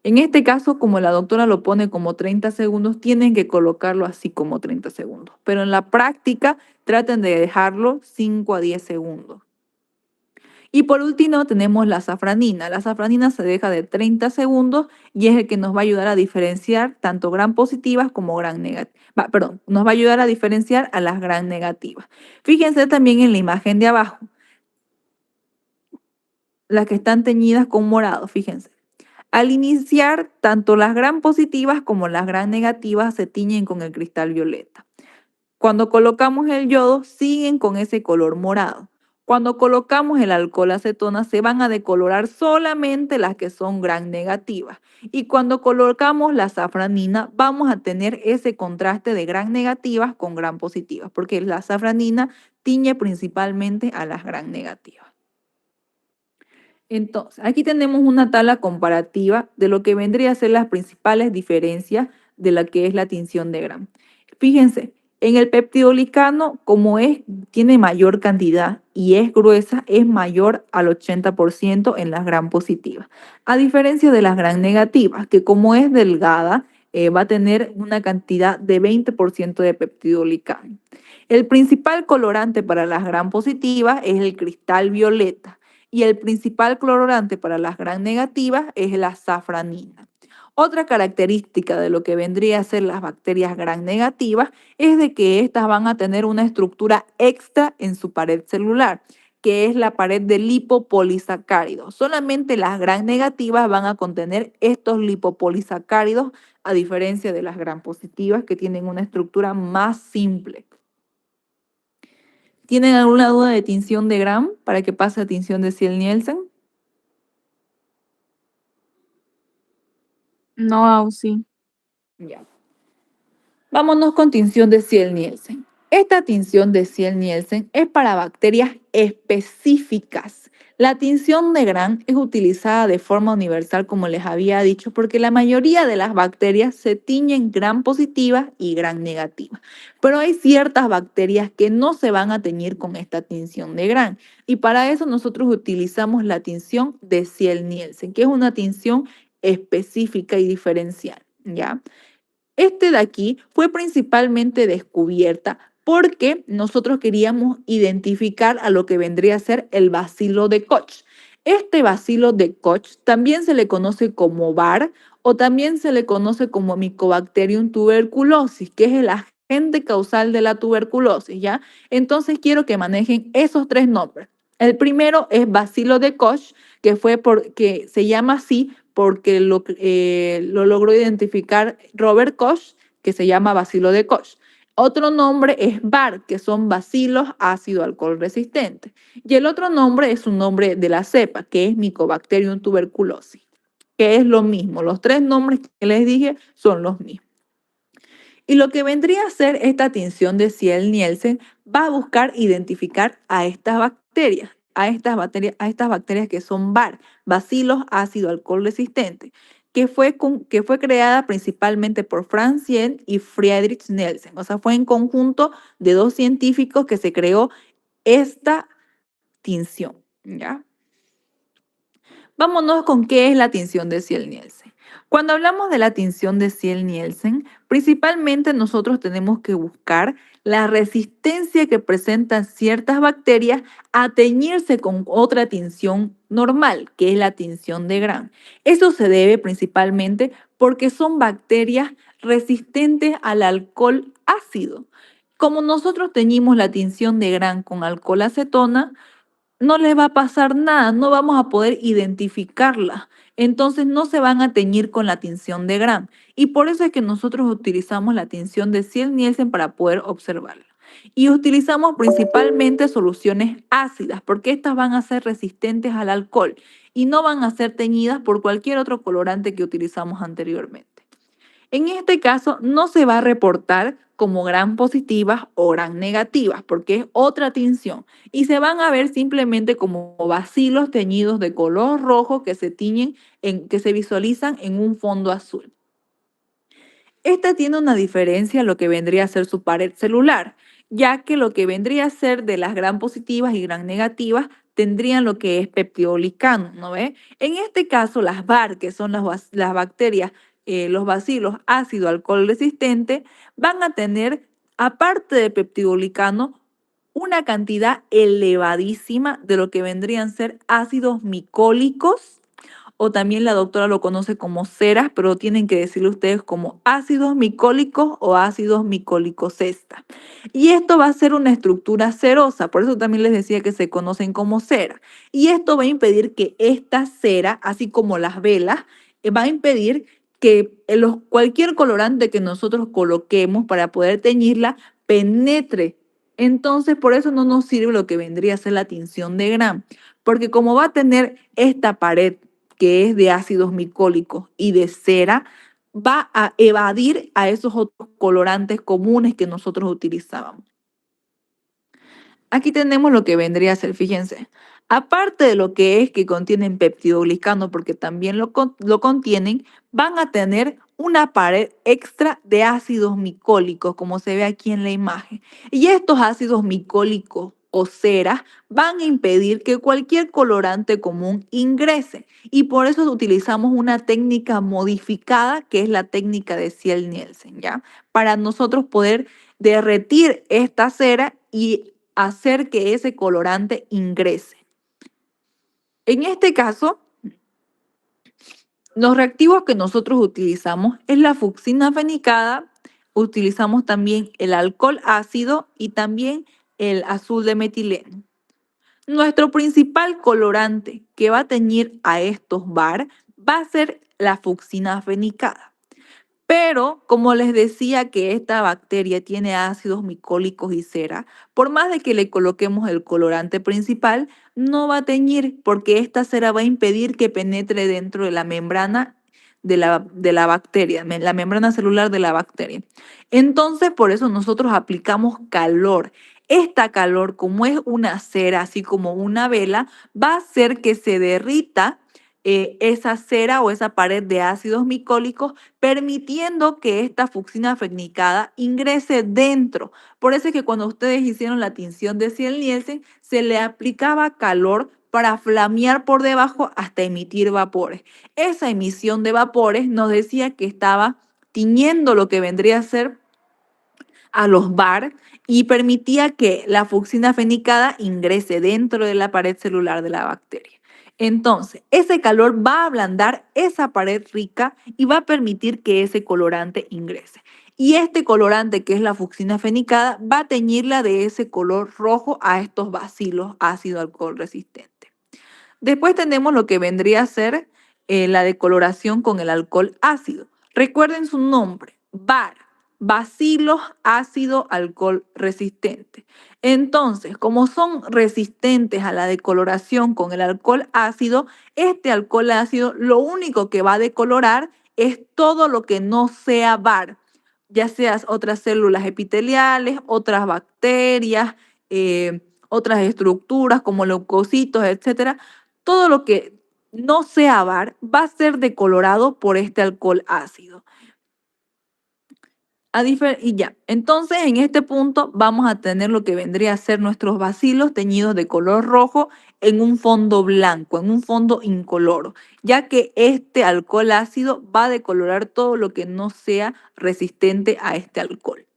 En este caso, como la doctora lo pone como 30 segundos, tienen que colocarlo así como 30 segundos. Pero en la práctica, traten de dejarlo 5 a 10 segundos. Y por último, tenemos la safranina. La safranina se deja de 30 segundos y es el que nos va a ayudar a diferenciar tanto gram positivas como gram negativas. Perdón, nos va a ayudar a diferenciar a las gram negativas. Fíjense también en la imagen de abajo, las que están teñidas con morado, fíjense. Al iniciar, tanto las gram positivas como las gram negativas se tiñen con el cristal violeta. Cuando colocamos el yodo, siguen con ese color morado. Cuando colocamos el alcohol acetona, se van a decolorar solamente las que son gram negativas. Y cuando colocamos la safranina, vamos a tener ese contraste de gram negativas con gram positivas, porque la safranina tiñe principalmente a las gram negativas. Entonces, aquí tenemos una tabla comparativa de lo que vendría a ser las principales diferencias de la que es la tinción de gram. Fíjense, en el peptidolicano, como tiene mayor cantidad y es gruesa, es mayor al 80% en las gram positivas. A diferencia de las gram negativas, que como es delgada, va a tener una cantidad de 20% de peptidolicano. El principal colorante para las gram positivas es el cristal violeta. Y el principal colorante para las gram negativas es la safranina. Otra característica de lo que vendría a ser las bacterias gram negativas es de que estas van a tener una estructura extra en su pared celular, que es la pared de lipopolisacáridos. Solamente las gram negativas van a contener estos lipopolisacáridos, a diferencia de las gram positivas que tienen una estructura más simple. ¿Tienen alguna duda de tinción de Gram para que pase a tinción de Ziel-Nielsen? No, Auxi. Ya. Vámonos con tinción de Ziel-Nielsen. Esta tinción de Ziel-Nielsen es para bacterias específicas. La tinción de Gram es utilizada de forma universal, como les había dicho, porque la mayoría de las bacterias se tiñen Gram positiva y Gram negativa. Pero hay ciertas bacterias que no se van a teñir con esta tinción de Gram. Y para eso nosotros utilizamos la tinción de Ziel-Nielsen, que es una tinción específica y diferencial, ¿ya? Este de aquí fue principalmente descubierta porque nosotros queríamos identificar a lo que vendría a ser el bacilo de Koch. Este bacilo de Koch también se le conoce como VAR o también se le conoce como Mycobacterium tuberculosis, que es el agente causal de la tuberculosis, ¿ya? Entonces quiero que manejen esos tres nombres. El primero es bacilo de Koch, que se llama así porque lo logró identificar Robert Koch, que se llama bacilo de Koch. Otro nombre es BAR, que son bacilos ácido alcohol resistentes. Y el otro nombre es un nombre de la cepa, que es Mycobacterium tuberculosis, que es lo mismo. Los tres nombres que les dije son los mismos. Y lo que vendría a ser esta tinción de Ziel-Nielsen va a buscar identificar a estas bacterias, a estas bacterias que son VAR, bacilos ácido alcohol resistentes, que fue creada principalmente por Franz Yen y Friedrich Nielsen. O sea, fue en conjunto de dos científicos que se creó esta tinción, ¿ya? Vámonos con qué es la tinción de Ziel-Nielsen. Cuando hablamos de la tinción de Ziel-Nielsen, principalmente nosotros tenemos que buscar la resistencia que presentan ciertas bacterias a teñirse con otra tinción normal, que es la tinción de Gram. Eso se debe principalmente porque son bacterias resistentes al alcohol ácido. Como nosotros teñimos la tinción de Gram con alcohol acetona, no les va a pasar nada, no vamos a poder identificarla. Entonces no se van a teñir con la tinción de Gram. Y por eso es que nosotros utilizamos la tinción de Ziel-Nielsen para poder observarla. Y utilizamos principalmente soluciones ácidas, porque estas van a ser resistentes al alcohol y no van a ser teñidas por cualquier otro colorante que utilizamos anteriormente. En este caso, no se va a reportar como Gram positivas o Gram negativas, porque es otra tinción, y se van a ver simplemente como bacilos teñidos de color rojo que que se visualizan en un fondo azul. Esta tiene una diferencia a lo que vendría a ser su pared celular, ya que lo que vendría a ser de las Gram positivas y Gram negativas tendrían lo que es peptidolicano, ¿no ve? En este caso, las VAR, que son las bacterias, los bacilos ácido alcohol resistente, van a tener, aparte de peptidolicano, una cantidad elevadísima de lo que vendrían a ser ácidos micólicos, o también la doctora lo conoce como ceras, pero tienen que decirle ustedes como ácidos micólicos o ácidos micólicos esta. Y esto va a ser una estructura cerosa, por eso también les decía que se conocen como cera. Y esto va a impedir que esta cera, así como las velas, va a impedir que cualquier colorante que nosotros coloquemos para poder teñirla penetre. Entonces, por eso no nos sirve lo que vendría a ser la tinción de Gram, porque como va a tener esta pared que es de ácidos micólicos y de cera, va a evadir a esos otros colorantes comunes que nosotros utilizábamos. Aquí tenemos lo que vendría a ser, fíjense, aparte de lo que es que contienen peptidoglicano, porque también lo contienen, van a tener una pared extra de ácidos micólicos, como se ve aquí en la imagen. Y estos ácidos micólicos o ceras van a impedir que cualquier colorante común ingrese. Y por eso utilizamos una técnica modificada, que es la técnica de Ziel-Nielsen, ¿ya? Para nosotros poder derretir esta cera y hacer que ese colorante ingrese. En este caso, los reactivos que nosotros utilizamos es la fucsina fenicada, utilizamos también el alcohol ácido y también el azul de metileno. Nuestro principal colorante que va a teñir a estos VAR va a ser la fucsina fenicada. Pero como les decía que esta bacteria tiene ácidos micólicos y cera, por más de que le coloquemos el colorante principal, no va a teñir porque esta cera va a impedir que penetre dentro de la membrana de la bacteria, la membrana celular de la bacteria. Entonces, por eso nosotros aplicamos calor. Esta calor, como es una cera, así como una vela, va a hacer que se derrita esa cera o esa pared de ácidos micólicos, permitiendo que esta fucsina fenicada ingrese dentro. Por eso es que cuando ustedes hicieron la tinción de Ciel-Nielsen, se le aplicaba calor para flamear por debajo hasta emitir vapores. Esa emisión de vapores nos decía que estaba tiñendo lo que vendría a ser a los VAR y permitía que la fucsina fenicada ingrese dentro de la pared celular de la bacteria. Entonces, ese calor va a ablandar esa pared rica y va a permitir que ese colorante ingrese. Y este colorante, que es la fucsina fenicada, va a teñirla de ese color rojo a estos bacilos ácido alcohol resistente. Después tenemos lo que vendría a ser la decoloración con el alcohol ácido. Recuerden su nombre, BAR, bacilos ácido alcohol resistente. Entonces, como son resistentes a la decoloración con el alcohol ácido, este alcohol ácido lo único que va a decolorar es todo lo que no sea BAR, ya sean otras células epiteliales, otras bacterias, otras estructuras como leucocitos, etcétera. Todo lo que no sea VAR va a ser decolorado por este alcohol ácido. Y ya, entonces en este punto vamos a tener lo que vendría a ser nuestros bacilos teñidos de color rojo en un fondo blanco, en un fondo incoloro, ya que este alcohol ácido va a decolorar todo lo que no sea resistente a este alcohol.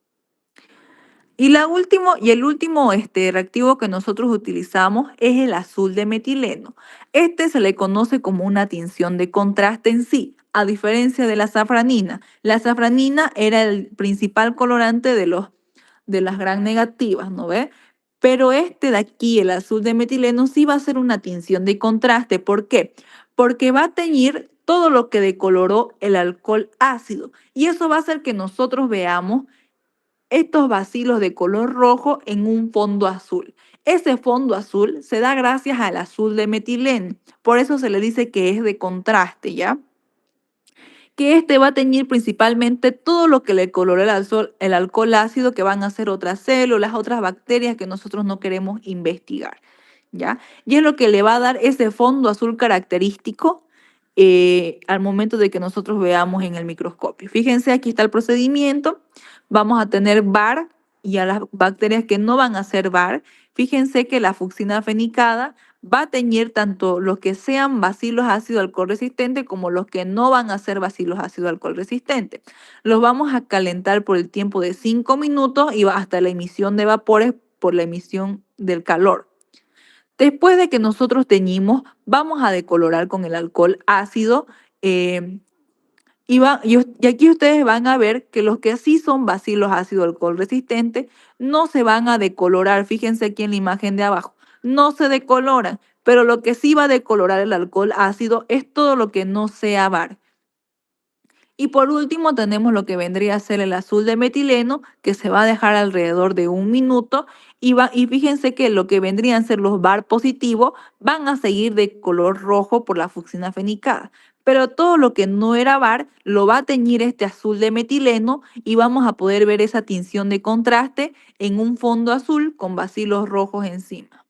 Y el último reactivo que nosotros utilizamos es el azul de metileno. Este se le conoce como una tinción de contraste en sí, a diferencia de la safranina. La safranina era el principal colorante de las gran negativas, ¿no ve? Pero este de aquí, el azul de metileno, sí va a ser una tinción de contraste. ¿Por qué? Porque va a teñir todo lo que decoloró el alcohol ácido. Y eso va a hacer que nosotros veamos estos bacilos de color rojo en un fondo azul. Ese fondo azul se da gracias al azul de metileno. Por eso se le dice que es de contraste, ¿ya? Que este va a teñir principalmente todo lo que le coloró el alcohol ácido, que van a ser otras células, otras bacterias que nosotros no queremos investigar, ¿ya? Y es lo que le va a dar ese fondo azul característico al momento de que nosotros veamos en el microscopio. Fíjense, aquí está el procedimiento. Vamos a tener VAR y a las bacterias que no van a ser VAR. Fíjense que la fucsina fenicada va a teñir tanto los que sean bacilos ácido alcohol resistente como los que no van a ser bacilos ácido alcohol resistente. Los vamos a calentar por el tiempo de 5 minutos y va hasta la emisión de vapores por la emisión del calor. Después de que nosotros teñimos, vamos a decolorar con el alcohol ácido. Y aquí ustedes van a ver que los que sí son bacilos ácido alcohol resistentes no se van a decolorar. Fíjense aquí en la imagen de abajo. No se decoloran, pero lo que sí va a decolorar el alcohol ácido es todo lo que no sea VAR. Y por último tenemos lo que vendría a ser el azul de metileno, que se va a dejar alrededor de 1 minuto. Y fíjense que lo que vendrían a ser los VAR positivos van a seguir de color rojo por la fucsina fenicada. Pero todo lo que no era VAR lo va a teñir este azul de metileno y vamos a poder ver esa tinción de contraste en un fondo azul con bacilos rojos encima.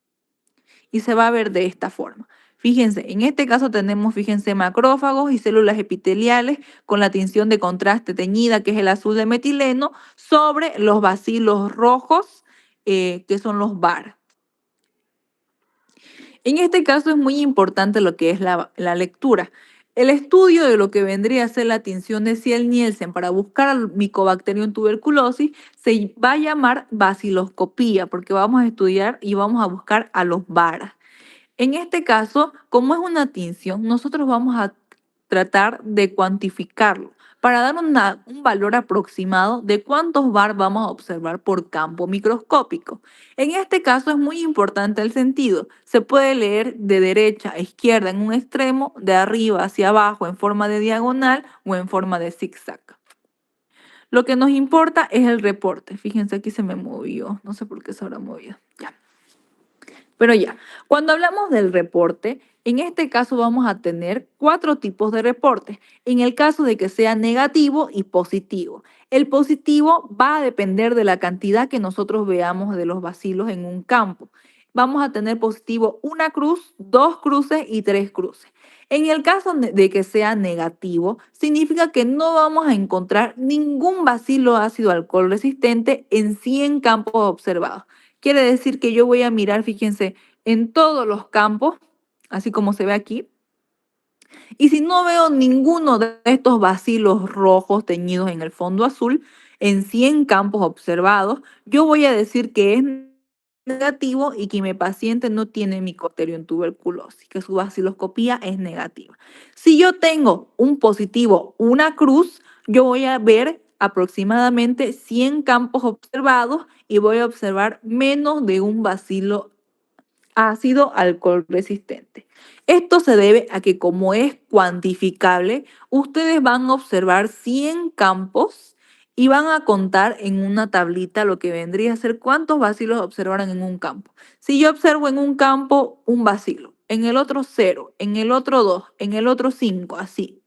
Y se va a ver de esta forma. Fíjense, en este caso tenemos, fíjense, macrófagos y células epiteliales con la tinción de contraste teñida, que es el azul de metileno, sobre los bacilos rojos, que son los VAR. En este caso es muy importante lo que es la lectura. El estudio de lo que vendría a ser la tinción de Ciel-Nielsen para buscar al Mycobacterium tuberculosis se va a llamar baciloscopía, porque vamos a estudiar y vamos a buscar a los VAR. En este caso, como es una tinción, nosotros vamos a tratar de cuantificarlo para dar un valor aproximado de cuántos VAR vamos a observar por campo microscópico. En este caso es muy importante el sentido. Se puede leer de derecha a izquierda en un extremo, de arriba hacia abajo en forma de diagonal o en forma de zigzag. Lo que nos importa es el reporte. Fíjense, aquí se me movió. No sé por qué se habrá movido. Ya. Pero ya, cuando hablamos del reporte, en este caso vamos a tener 4 tipos de reportes. En el caso de que sea negativo y positivo. El positivo va a depender de la cantidad que nosotros veamos de los bacilos en un campo. Vamos a tener positivo una cruz, 2 cruces y 3 cruces. En el caso de que sea negativo, significa que no vamos a encontrar ningún bacilo ácido alcohol resistente en 100 campos observados. Quiere decir que yo voy a mirar, fíjense, en todos los campos, así como se ve aquí, y si no veo ninguno de estos bacilos rojos teñidos en el fondo azul, en 100 campos observados, yo voy a decir que es negativo y que mi paciente no tiene Mycobacterium tuberculosis, que su baciloscopía es negativa. Si yo tengo un positivo, una cruz, yo voy a ver aproximadamente 100 campos observados y voy a observar menos de un bacilo ácido alcohol resistente. Esto se debe a que como es cuantificable, ustedes van a observar 100 campos y van a contar en una tablita lo que vendría a ser cuántos bacilos observaron en un campo. Si yo observo en un campo un bacilo, en el otro 0, en el otro 2, en el otro 5, así.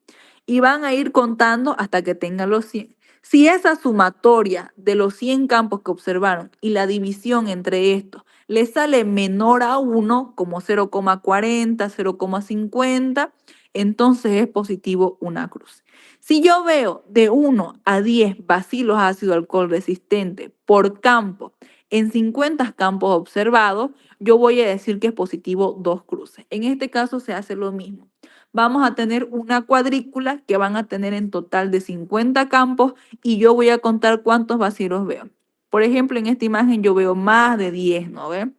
Y van a ir contando hasta que tengan los 100. Si esa sumatoria de los 100 campos que observaron y la división entre estos le sale menor a 1, como 0,40, 0,50, entonces es positivo una cruz. Si yo veo de 1 a 10 bacilos ácido alcohol resistente por campo en 50 campos observados, yo voy a decir que es positivo 2 cruces. En este caso se hace lo mismo. Vamos a tener una cuadrícula que van a tener en total de 50 campos y yo voy a contar cuántos bacilos veo. Por ejemplo, en esta imagen yo veo más de 10, ¿no ve?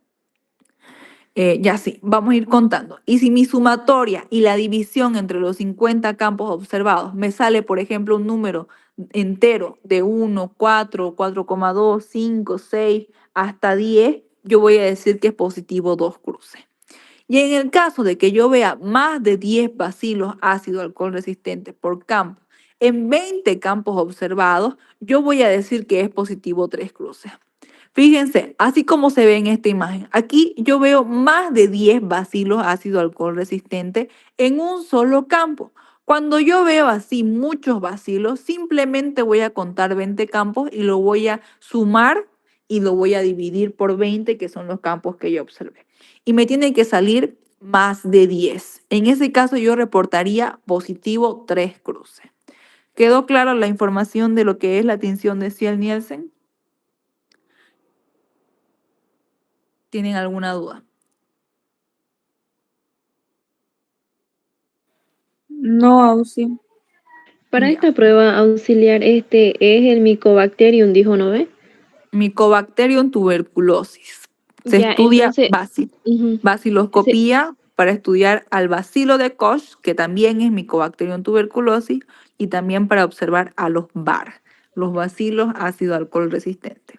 Ya sí, vamos a ir contando. Y si mi sumatoria y la división entre los 50 campos observados me sale, por ejemplo, un número entero de 1, 4, 4,2, 5, 6 hasta 10, yo voy a decir que es positivo 2 cruces. Y en el caso de que yo vea más de 10 bacilos ácido alcohol resistentes por campo en 20 campos observados, yo voy a decir que es positivo 3 cruces. Fíjense, así como se ve en esta imagen, aquí yo veo más de 10 bacilos ácido alcohol resistente en un solo campo. Cuando yo veo así muchos bacilos, simplemente voy a contar 20 campos y lo voy a sumar y lo voy a dividir por 20, que son los campos que yo observé. Y me tiene que salir más de 10. En ese caso yo reportaría positivo 3 cruces. ¿Quedó clara la información de lo que es la tinción de Ciel-Nielsen? ¿Tienen alguna duda? No, Auxi. Para Ya. esta prueba auxiliar, este es el Mycobacterium, dijo, ¿no ve? Mycobacterium tuberculosis. Se Ya, estudia entonces, ujú, se- baciloscopía para estudiar al bacilo de Koch, que también es Mycobacterium tuberculosis, y también para observar a los BAR, los bacilos ácido alcohol resistente.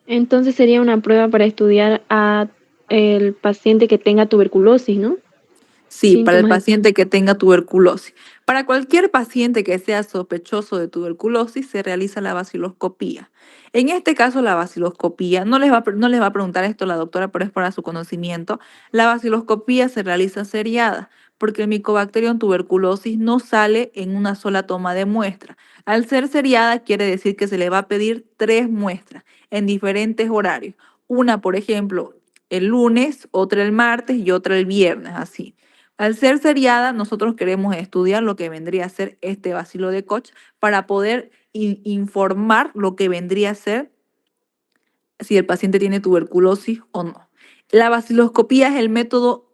entonces sería una prueba para estudiar a el paciente que tenga tuberculosis, ¿no? Sí, para el Síntomas. paciente que tenga tuberculosis. Para cualquier paciente que sea sospechoso de tuberculosis, se realiza la baciloscopía. En este caso, la baciloscopía, no les va a preguntar esto la doctora, pero es para su conocimiento. La baciloscopía se realiza seriada, porque el Mycobacterium tuberculosis no sale en una sola toma de muestra. Al ser seriada, quiere decir que se le va a pedir 3 muestras en diferentes horarios. Una, por ejemplo, el lunes, otra el martes y otra el viernes, así. Al ser seriada, nosotros queremos estudiar lo que vendría a ser este bacilo de Koch para poder informar lo que vendría a ser si el paciente tiene tuberculosis o no. La baciloscopía es el método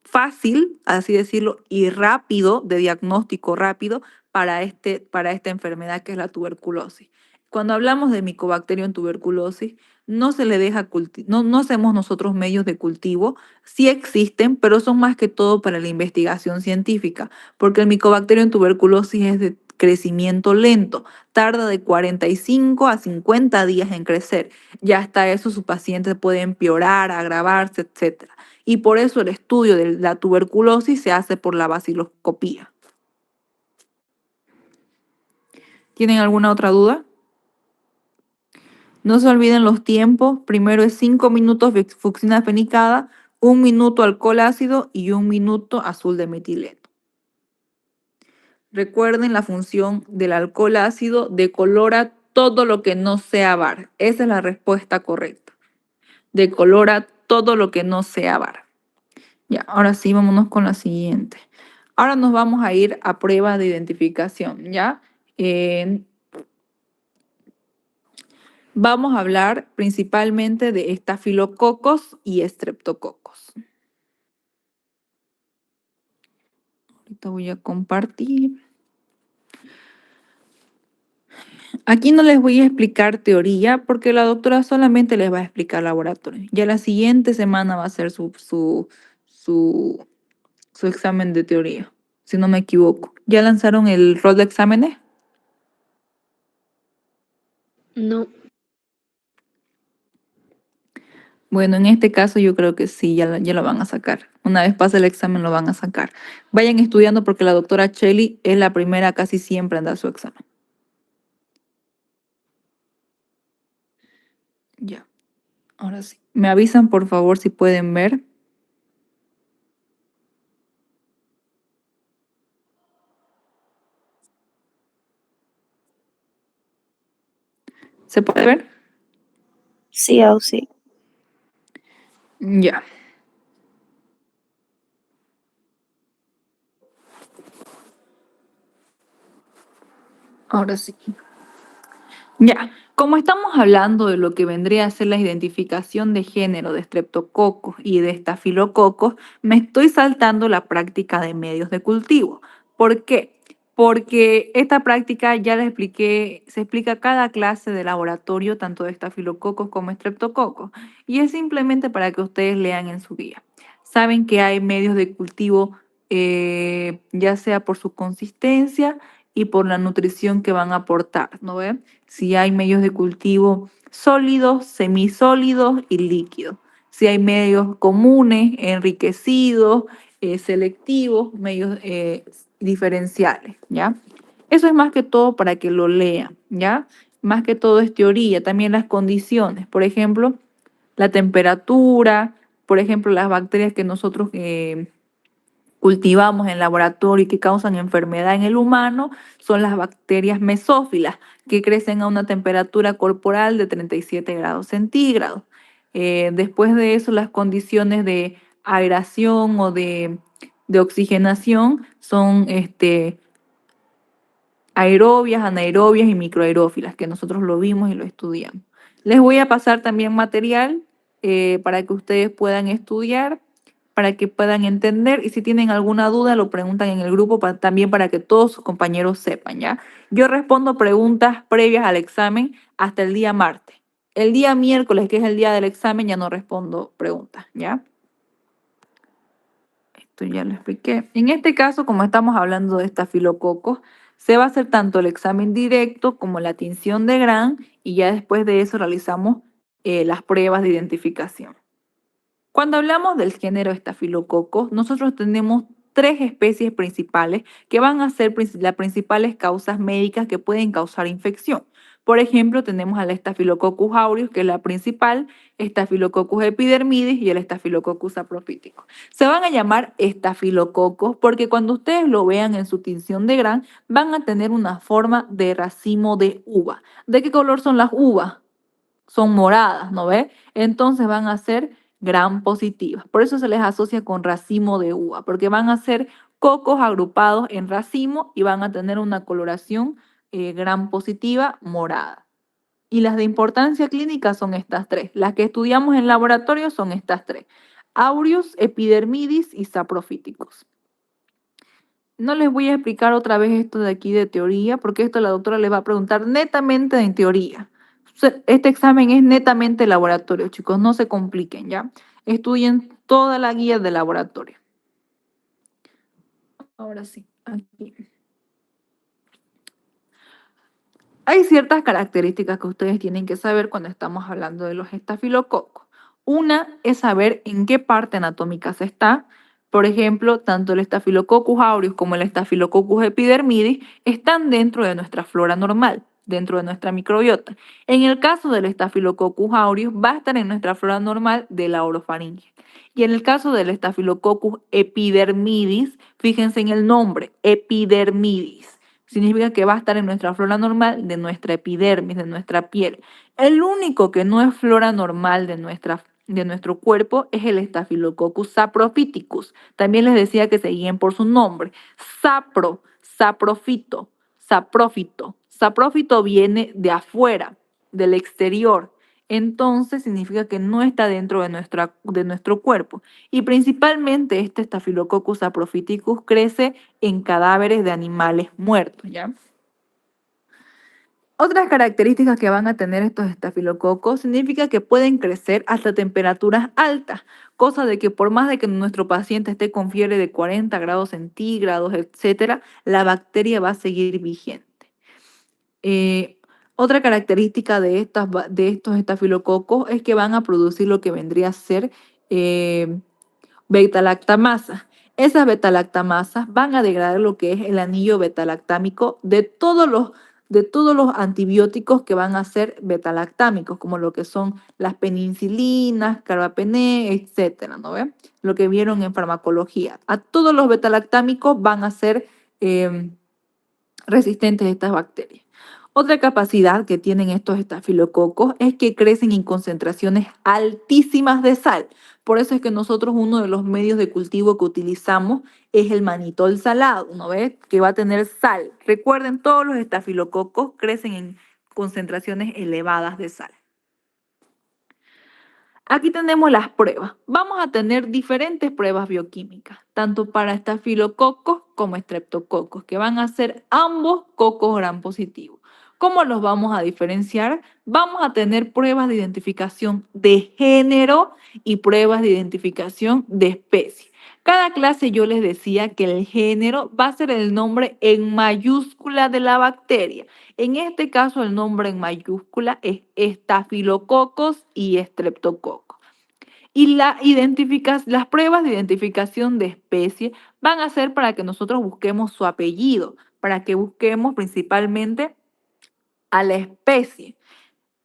fácil, así decirlo, y rápido, de diagnóstico rápido para esta enfermedad que es la tuberculosis. Cuando hablamos de Mycobacterium tuberculosis, no se le deja no hacemos nosotros medios de cultivo, sí existen, pero son más que todo para la investigación científica, porque el Mycobacterium tuberculosis es de crecimiento lento, tarda de 45 a 50 días en crecer. Ya hasta eso su paciente puede empeorar, agravarse, etc. Y por eso el estudio de la tuberculosis se hace por la baciloscopía. ¿Tienen alguna otra duda? No se olviden los tiempos. Primero es 5 minutos fucsina fenicada, 1 minuto alcohol ácido y 1 minuto azul de metileno. Recuerden la función del alcohol ácido, decolora todo lo que no sea bar. Esa es la respuesta correcta. Decolora todo lo que no sea bar. Ya, ahora sí, vámonos con la siguiente. Ahora nos vamos a ir a pruebas de identificación, ¿ya? Vamos a hablar principalmente de estafilococos y estreptococos. Ahorita voy a compartir. Aquí no les voy a explicar teoría porque la doctora solamente les va a explicar laboratorio. Ya la siguiente semana va a ser su examen de teoría, si no me equivoco. ¿Ya lanzaron el rol de exámenes? No. Bueno, en este caso yo creo que sí, ya lo van a sacar. Una vez pase el examen lo van a sacar. Vayan estudiando porque la doctora Chelly es la primera casi siempre en dar su examen. Ya, ahora sí. Me avisan por favor si pueden ver. ¿Se puede ver? Sí, Auxi. Ya. Ahora sí. Ya, como estamos hablando de lo que vendría a ser la identificación de género de estreptococos y de estafilococos, me estoy saltando la práctica de medios de cultivo. ¿Por qué? Porque esta práctica ya les expliqué, se explica cada clase de laboratorio, tanto de estafilococos como estreptococos, y es simplemente para que ustedes lean en su guía. Saben que hay medios de cultivo, ya sea por su consistencia y por la nutrición que van a aportar, ¿no ven? Si hay medios de cultivo sólidos, semisólidos y líquidos. Si hay medios comunes, enriquecidos, selectivos, medios diferenciales, ¿ya? Eso es más que todo para que lo lean, ¿ya? Más que todo es teoría, también las condiciones, por ejemplo, la temperatura, por ejemplo, las bacterias que nosotros cultivamos en laboratorio y que causan enfermedad en el humano son las bacterias mesófilas, que crecen a una temperatura corporal de 37 grados centígrados. Después de eso, las condiciones de aeración o de oxigenación son aerobias, anaerobias y microaerófilas, que nosotros lo vimos y lo estudiamos. Les voy a pasar también material para que ustedes puedan estudiar, para que puedan entender, y si tienen alguna duda lo preguntan en el grupo también para que todos sus compañeros sepan, ¿ya? Yo respondo preguntas previas al examen hasta el día martes. El día miércoles, que es el día del examen, ya no respondo preguntas, ¿ya? Esto ya lo expliqué. En este caso, como estamos hablando de estafilococos, se va a hacer tanto el examen directo como la tinción de Gram y ya después de eso realizamos las pruebas de identificación. Cuando hablamos del género estafilococos, nosotros tenemos 3 especies principales que van a ser las principales causas médicas que pueden causar infección. Por ejemplo, tenemos al Staphylococcus aureus, que es la principal, Staphylococcus epidermidis y el Staphylococcus saprophyticus. Se van a llamar estafilococos porque cuando ustedes lo vean en su tinción de Gram, van a tener una forma de racimo de uva. ¿De qué color son las uvas? Son moradas, ¿no ves? Entonces van a ser Gram positivas. Por eso se les asocia con racimo de uva, porque van a ser cocos agrupados en racimo y van a tener una coloración Gram positiva morada. Y las de importancia clínica son estas 3. Las que estudiamos en laboratorio son estas 3. Aureus, epidermidis y saprophyticus. No les voy a explicar otra vez esto de aquí de teoría, porque esto la doctora les va a preguntar netamente en teoría. Este examen es netamente laboratorio, chicos, no se compliquen, ¿ya? Estudien toda la guía de laboratorio. Ahora sí, aquí. Hay ciertas características que ustedes tienen que saber cuando estamos hablando de los estafilococos. Una es saber en qué parte anatómica se está. Por ejemplo, tanto el Staphylococcus aureus como el Staphylococcus epidermidis están dentro de nuestra flora normal. dentro de nuestra microbiota. En el caso del Staphylococcus aureus, va a estar en nuestra flora normal de la orofaringe. Y en el caso del Staphylococcus epidermidis, fíjense en el nombre, epidermidis. Significa que va a estar en nuestra flora normal de nuestra epidermis, de nuestra piel. El único que no es flora normal de nuestro cuerpo es el Staphylococcus saprophyticus. También les decía que se guíen por su nombre. Saprófito. Saprófito viene de afuera, del exterior. Entonces significa que no está dentro de nuestro cuerpo. Y principalmente este Staphylococcus saprophyticus crece en cadáveres de animales muertos, ¿ya? Otras características que van a tener estos estafilococos significa que pueden crecer hasta temperaturas altas, cosa de que por más de que nuestro paciente esté con fiebre de 40 grados centígrados, etcétera, la bacteria va a seguir vigente. Otra característica de estos estafilococos es que van a producir lo que vendría a ser beta-lactamasas. Esas beta-lactamasas van a degradar lo que es el anillo beta-lactámico de todos los antibióticos que van a ser beta-lactámicos, como lo que son las penicilinas, carbapenem, etcétera, ¿no ven? Lo que vieron en farmacología. A todos los beta-lactámicos van a ser resistentes a estas bacterias. Otra capacidad que tienen estos estafilococos es que crecen en concentraciones altísimas de sal. Por eso es que nosotros uno de los medios de cultivo que utilizamos es el manitol salado, ¿no ves? Que va a tener sal. Recuerden, todos los estafilococos crecen en concentraciones elevadas de sal. Aquí tenemos las pruebas. Vamos a tener diferentes pruebas bioquímicas, tanto para estafilococos como estreptococos, que van a ser ambos cocos gram positivos. ¿Cómo los vamos a diferenciar? Vamos a tener pruebas de identificación de género y pruebas de identificación de especie. Cada clase yo les decía que el género va a ser el nombre en mayúscula de la bacteria. En este caso, el nombre en mayúscula es estafilococos y estreptococos. Y las pruebas de identificación de especie van a ser para que nosotros busquemos su apellido, para que busquemos principalmente a la especie.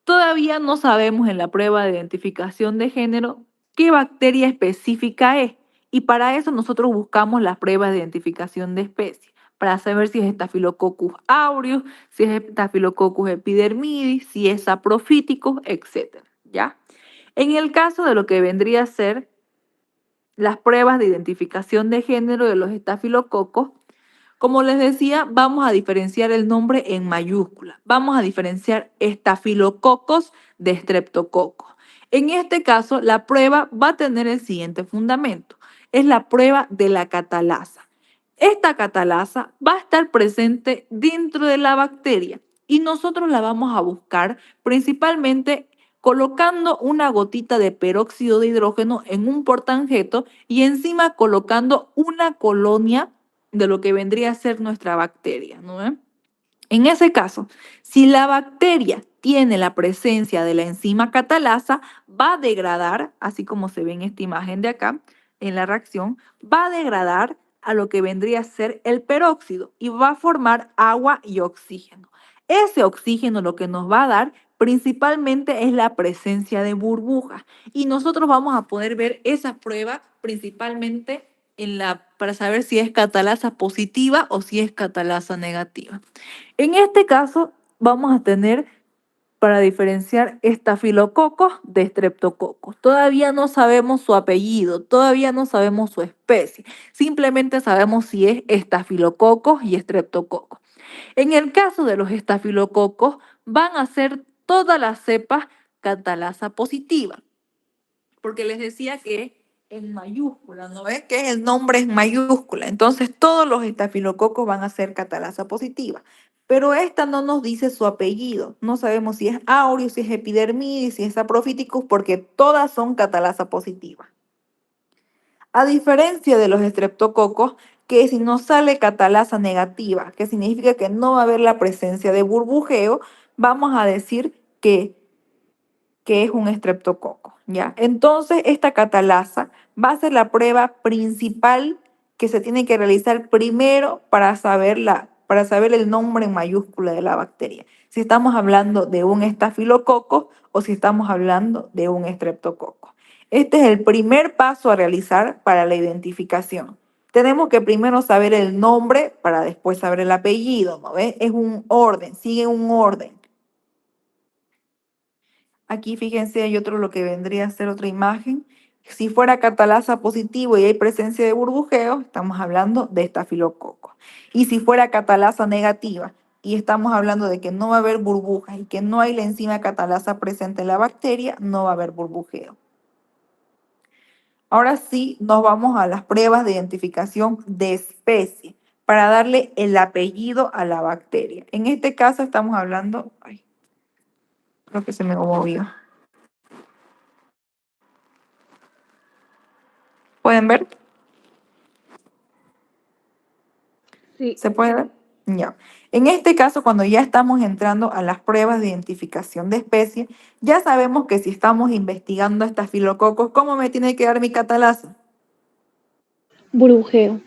Todavía no sabemos en la prueba de identificación de género qué bacteria específica es. Y para eso nosotros buscamos las pruebas de identificación de especie, para saber si es Staphylococcus aureus, si es Staphylococcus epidermidis, si es Saprophyticus, etc. ¿Ya? En el caso de lo que vendría a ser las pruebas de identificación de género de los estafilococos, como les decía, vamos a diferenciar el nombre en mayúscula. Vamos a diferenciar estafilococos de estreptococos. En este caso, la prueba va a tener el siguiente fundamento. Es la prueba de la catalasa. Esta catalasa va a estar presente dentro de la bacteria y nosotros la vamos a buscar principalmente colocando una gotita de peróxido de hidrógeno en un portaanjeto y encima colocando una colonia de lo que vendría a ser nuestra bacteria, ¿no? En ese caso, si la bacteria tiene la presencia de la enzima catalasa, va a degradar, así como se ve en esta imagen de acá, en la reacción, va a degradar a lo que vendría a ser el peróxido y va a formar agua y oxígeno. Ese oxígeno lo que nos va a dar principalmente es la presencia de burbujas y nosotros vamos a poder ver esa prueba principalmente para saber si es catalasa positiva o si es catalasa negativa. En este caso, vamos a tener para diferenciar estafilococos de estreptococos. Todavía no sabemos su apellido, todavía no sabemos su especie, simplemente sabemos si es estafilococos y estreptococos. En el caso de los estafilococos, van a ser todas las cepas catalasa positiva, porque les decía que en mayúscula, ¿no ves? Que el nombre es mayúscula. Entonces, todos los estafilococos van a ser catalasa positiva. Pero esta no nos dice su apellido. No sabemos si es aureus, si es epidermidis, si es saprophyticus, porque todas son catalasa positiva. A diferencia de los estreptococos, que si nos sale catalasa negativa, que significa que no va a haber la presencia de burbujeo, vamos a decir que es un estreptococo, ¿ya? Entonces, esta catalasa va a ser la prueba principal que se tiene que realizar primero para para saber el nombre en mayúscula de la bacteria. Si estamos hablando de un estafilococo o si estamos hablando de un estreptococo. Este es el primer paso a realizar para la identificación. Tenemos que primero saber el nombre para después saber el apellido, ¿no ves? Es un orden, sigue un orden. Aquí fíjense, hay otro lo que vendría a ser otra imagen. Si fuera catalasa positivo y hay presencia de burbujeo, estamos hablando de estafilococo. Y si fuera catalasa negativa y estamos hablando de que no va a haber burbujas y que no hay la enzima catalasa presente en la bacteria, no va a haber burbujeo. Ahora sí, nos vamos a las pruebas de identificación de especie para darle el apellido a la bacteria. En este caso estamos hablando, ay, creo que se me movió. ¿Pueden ver? Sí. ¿Se puede ver? Ya. En este caso, cuando ya estamos entrando a las pruebas de identificación de especie, ya sabemos que si estamos investigando estafilococos, ¿cómo me tiene que dar mi catalasa? Burbujeo.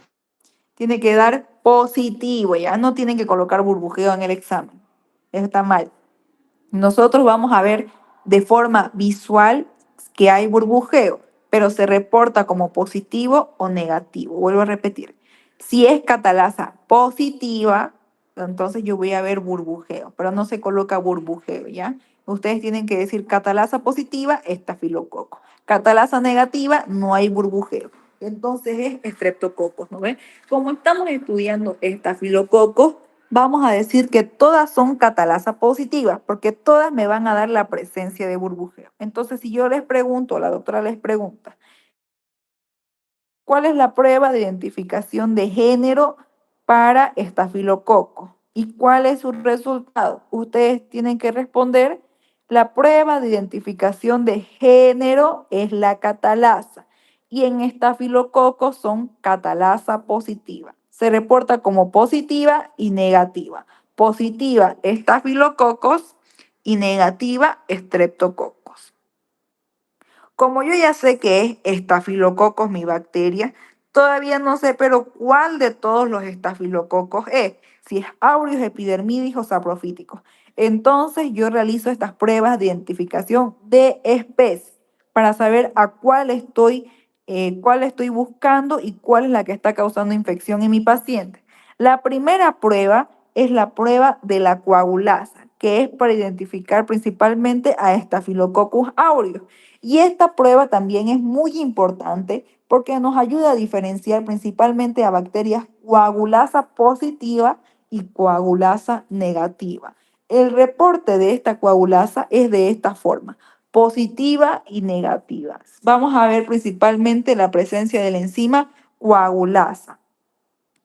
Tiene que dar positivo, ya no tienen que colocar burbujeo en el examen. Eso está mal. Nosotros vamos a ver de forma visual que hay burbujeo, pero se reporta como positivo o negativo. Vuelvo a repetir. Si es catalasa positiva, entonces yo voy a ver burbujeo, pero no se coloca burbujeo, ¿ya? Ustedes tienen que decir catalasa positiva, estafilococo. Catalasa negativa, no hay burbujeo. Entonces es estreptococos, ¿no ven? Como estamos estudiando estafilococos, vamos a decir que todas son catalasa positivas, porque todas me van a dar la presencia de burbujeo. Entonces, si yo les pregunto, la doctora les pregunta, ¿cuál es la prueba de identificación de género para estafilococo? ¿Y cuál es su resultado? Ustedes tienen que responder, la prueba de identificación de género es la catalasa y en estafilococo son catalasa positiva. Se reporta como positiva y negativa. Positiva estafilococos y negativa estreptococos. Como yo ya sé que es estafilococos mi bacteria, todavía no sé, pero cuál de todos los estafilococos es, si es aureus, epidermidis o saprofíticos. Entonces yo realizo estas pruebas de identificación de especie para saber a cuál estoy buscando y cuál es la que está causando infección en mi paciente. La primera prueba es la prueba de la coagulasa, que es para identificar principalmente a Staphylococcus aureus. Y esta prueba también es muy importante porque nos ayuda a diferenciar principalmente a bacterias coagulasa positiva y coagulasa negativa. El reporte de esta coagulasa es de esta forma, positiva y negativa. Vamos a ver principalmente la presencia de la enzima coagulasa.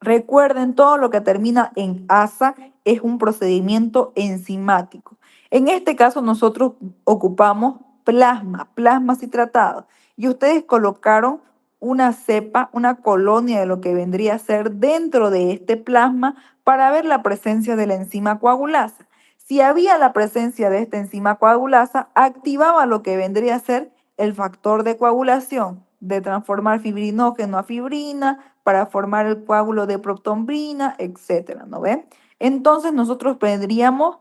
Recuerden, todo lo que termina en asa es un procedimiento enzimático. En este caso nosotros ocupamos plasma citratado. Y ustedes colocaron una cepa, una colonia de lo que vendría a ser dentro de este plasma para ver la presencia de la enzima coagulasa. Si había la presencia de esta enzima coagulasa, activaba lo que vendría a ser el factor de coagulación, de transformar fibrinógeno a fibrina, para formar el coágulo de protombrina, etcétera, ¿no ven? Entonces nosotros tendríamos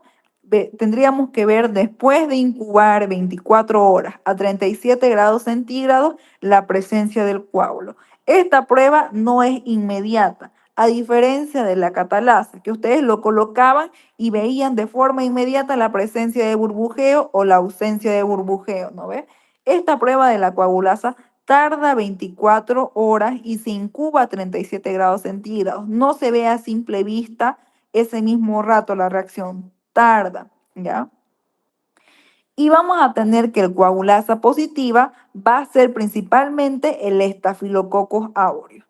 que ver después de incubar 24 horas a 37 grados centígrados la presencia del coágulo. Esta prueba no es inmediata, a diferencia de la catalasa, que ustedes lo colocaban y veían de forma inmediata la presencia de burbujeo o la ausencia de burbujeo, ¿no ves? Esta prueba de la coagulasa tarda 24 horas y se incuba a 37 grados centígrados. No se ve a simple vista ese mismo rato la reacción, tarda, ¿ya? Y vamos a tener que el coagulasa positiva va a ser principalmente el Staphylococcus aureus,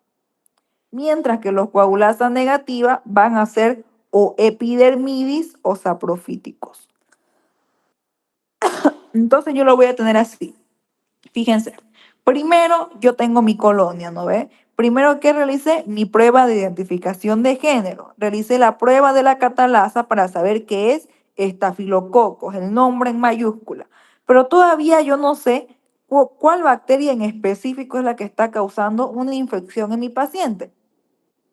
mientras que los coagulasa negativa van a ser o epidermidis o saprofíticos. Entonces yo lo voy a tener así. Fíjense, primero yo tengo mi colonia, ¿no ve? Primero que realicé mi prueba de identificación de género. Realicé la prueba de la catalasa para saber qué es estafilococos, el nombre en mayúscula. Pero todavía yo no sé cuál bacteria en específico es la que está causando una infección en mi paciente.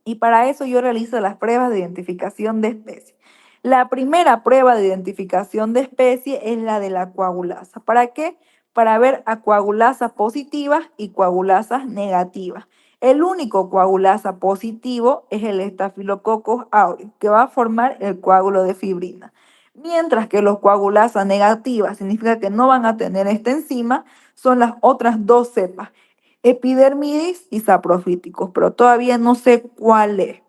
Y para eso yo realizo las pruebas de identificación de especie. La primera prueba de identificación de especie es la de la coagulasa. ¿Para qué? Para ver a coagulasas positivas y coagulasas negativas. El único coagulasa positivo es el Staphylococcus aureus, que va a formar el coágulo de fibrina. Mientras que los coagulasas negativas significa que no van a tener esta enzima, son las otras dos cepas, Epidermidis y saprofíticos, pero todavía no sé cuál es.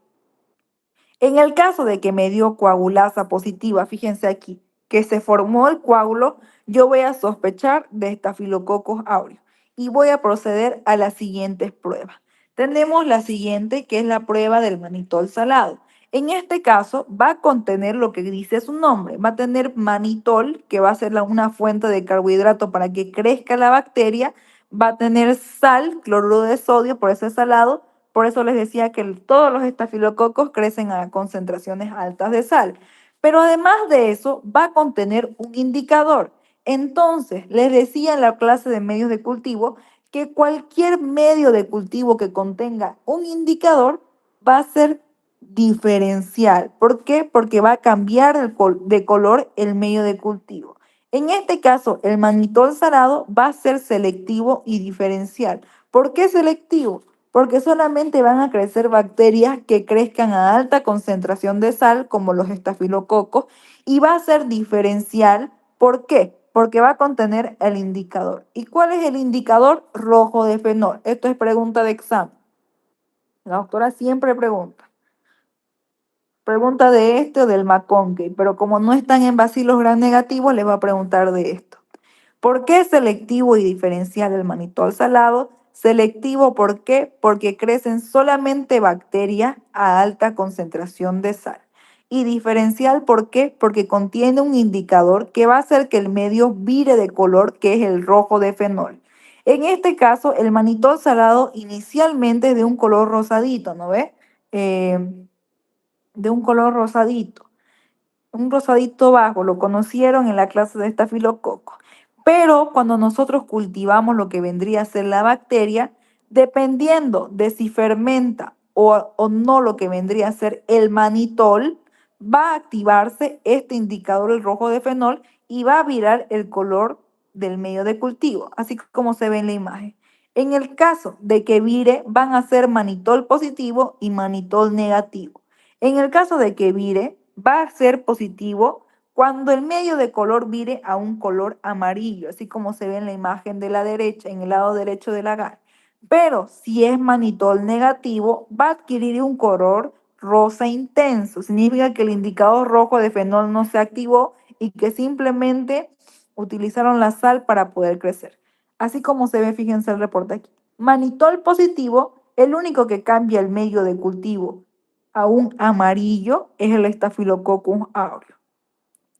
En el caso de que me dio coagulasa positiva, fíjense aquí, que se formó el coágulo, yo voy a sospechar de Staphylococcus aureus y voy a proceder a las siguientes pruebas. Tenemos la siguiente, que es la prueba del manitol salado. En este caso va a contener lo que dice su nombre, va a tener manitol, que va a ser una fuente de carbohidrato para que crezca la bacteria, va a tener sal, cloruro de sodio, por eso es salado. Por eso les decía que todos los estafilococos crecen a concentraciones altas de sal. Pero además de eso, va a contener un indicador. Entonces, les decía en la clase de medios de cultivo que cualquier medio de cultivo que contenga un indicador va a ser diferencial. ¿Por qué? Porque va a cambiar de color el medio de cultivo. En este caso, el manitol salado va a ser selectivo y diferencial. ¿Por qué selectivo? Porque solamente van a crecer bacterias que crezcan a alta concentración de sal, como los estafilococos, y va a ser diferencial. ¿Por qué? Porque va a contener el indicador. ¿Y cuál es el indicador? Rojo de fenol. Esto es pregunta de examen. La doctora siempre pregunta. Pregunta de este o del McConkey, pero como no están en bacilos gram negativos, les va a preguntar de esto. ¿Por qué es selectivo y diferencial el manitol salado? Selectivo, ¿por qué? Porque crecen solamente bacterias a alta concentración de sal. Y diferencial, ¿por qué? Porque contiene un indicador que va a hacer que el medio vire de color, que es el rojo de fenol. En este caso, el manitol salado inicialmente es de un color rosadito, ¿no ve? De un color rosadito, un rosadito bajo, lo conocieron en la clase de estafilococo. Pero cuando nosotros cultivamos lo que vendría a ser la bacteria, dependiendo de si fermenta o no lo que vendría a ser el manitol, va a activarse este indicador, el rojo de fenol, y va a virar el color del medio de cultivo, así como se ve en la imagen. En el caso de que vire, van a ser manitol positivo y manitol negativo. En el caso de que vire, va a ser positivo cuando el medio de color vire a un color amarillo, así como se ve en la imagen de la derecha, en el lado derecho del agar. Pero si es manitol negativo, va a adquirir un color rosa intenso. Significa que el indicador rojo de fenol no se activó y que simplemente utilizaron la sal para poder crecer. Así como se ve, fíjense el reporte aquí. Manitol positivo, el único que cambia el medio de cultivo a un amarillo es el Staphylococcus aureus.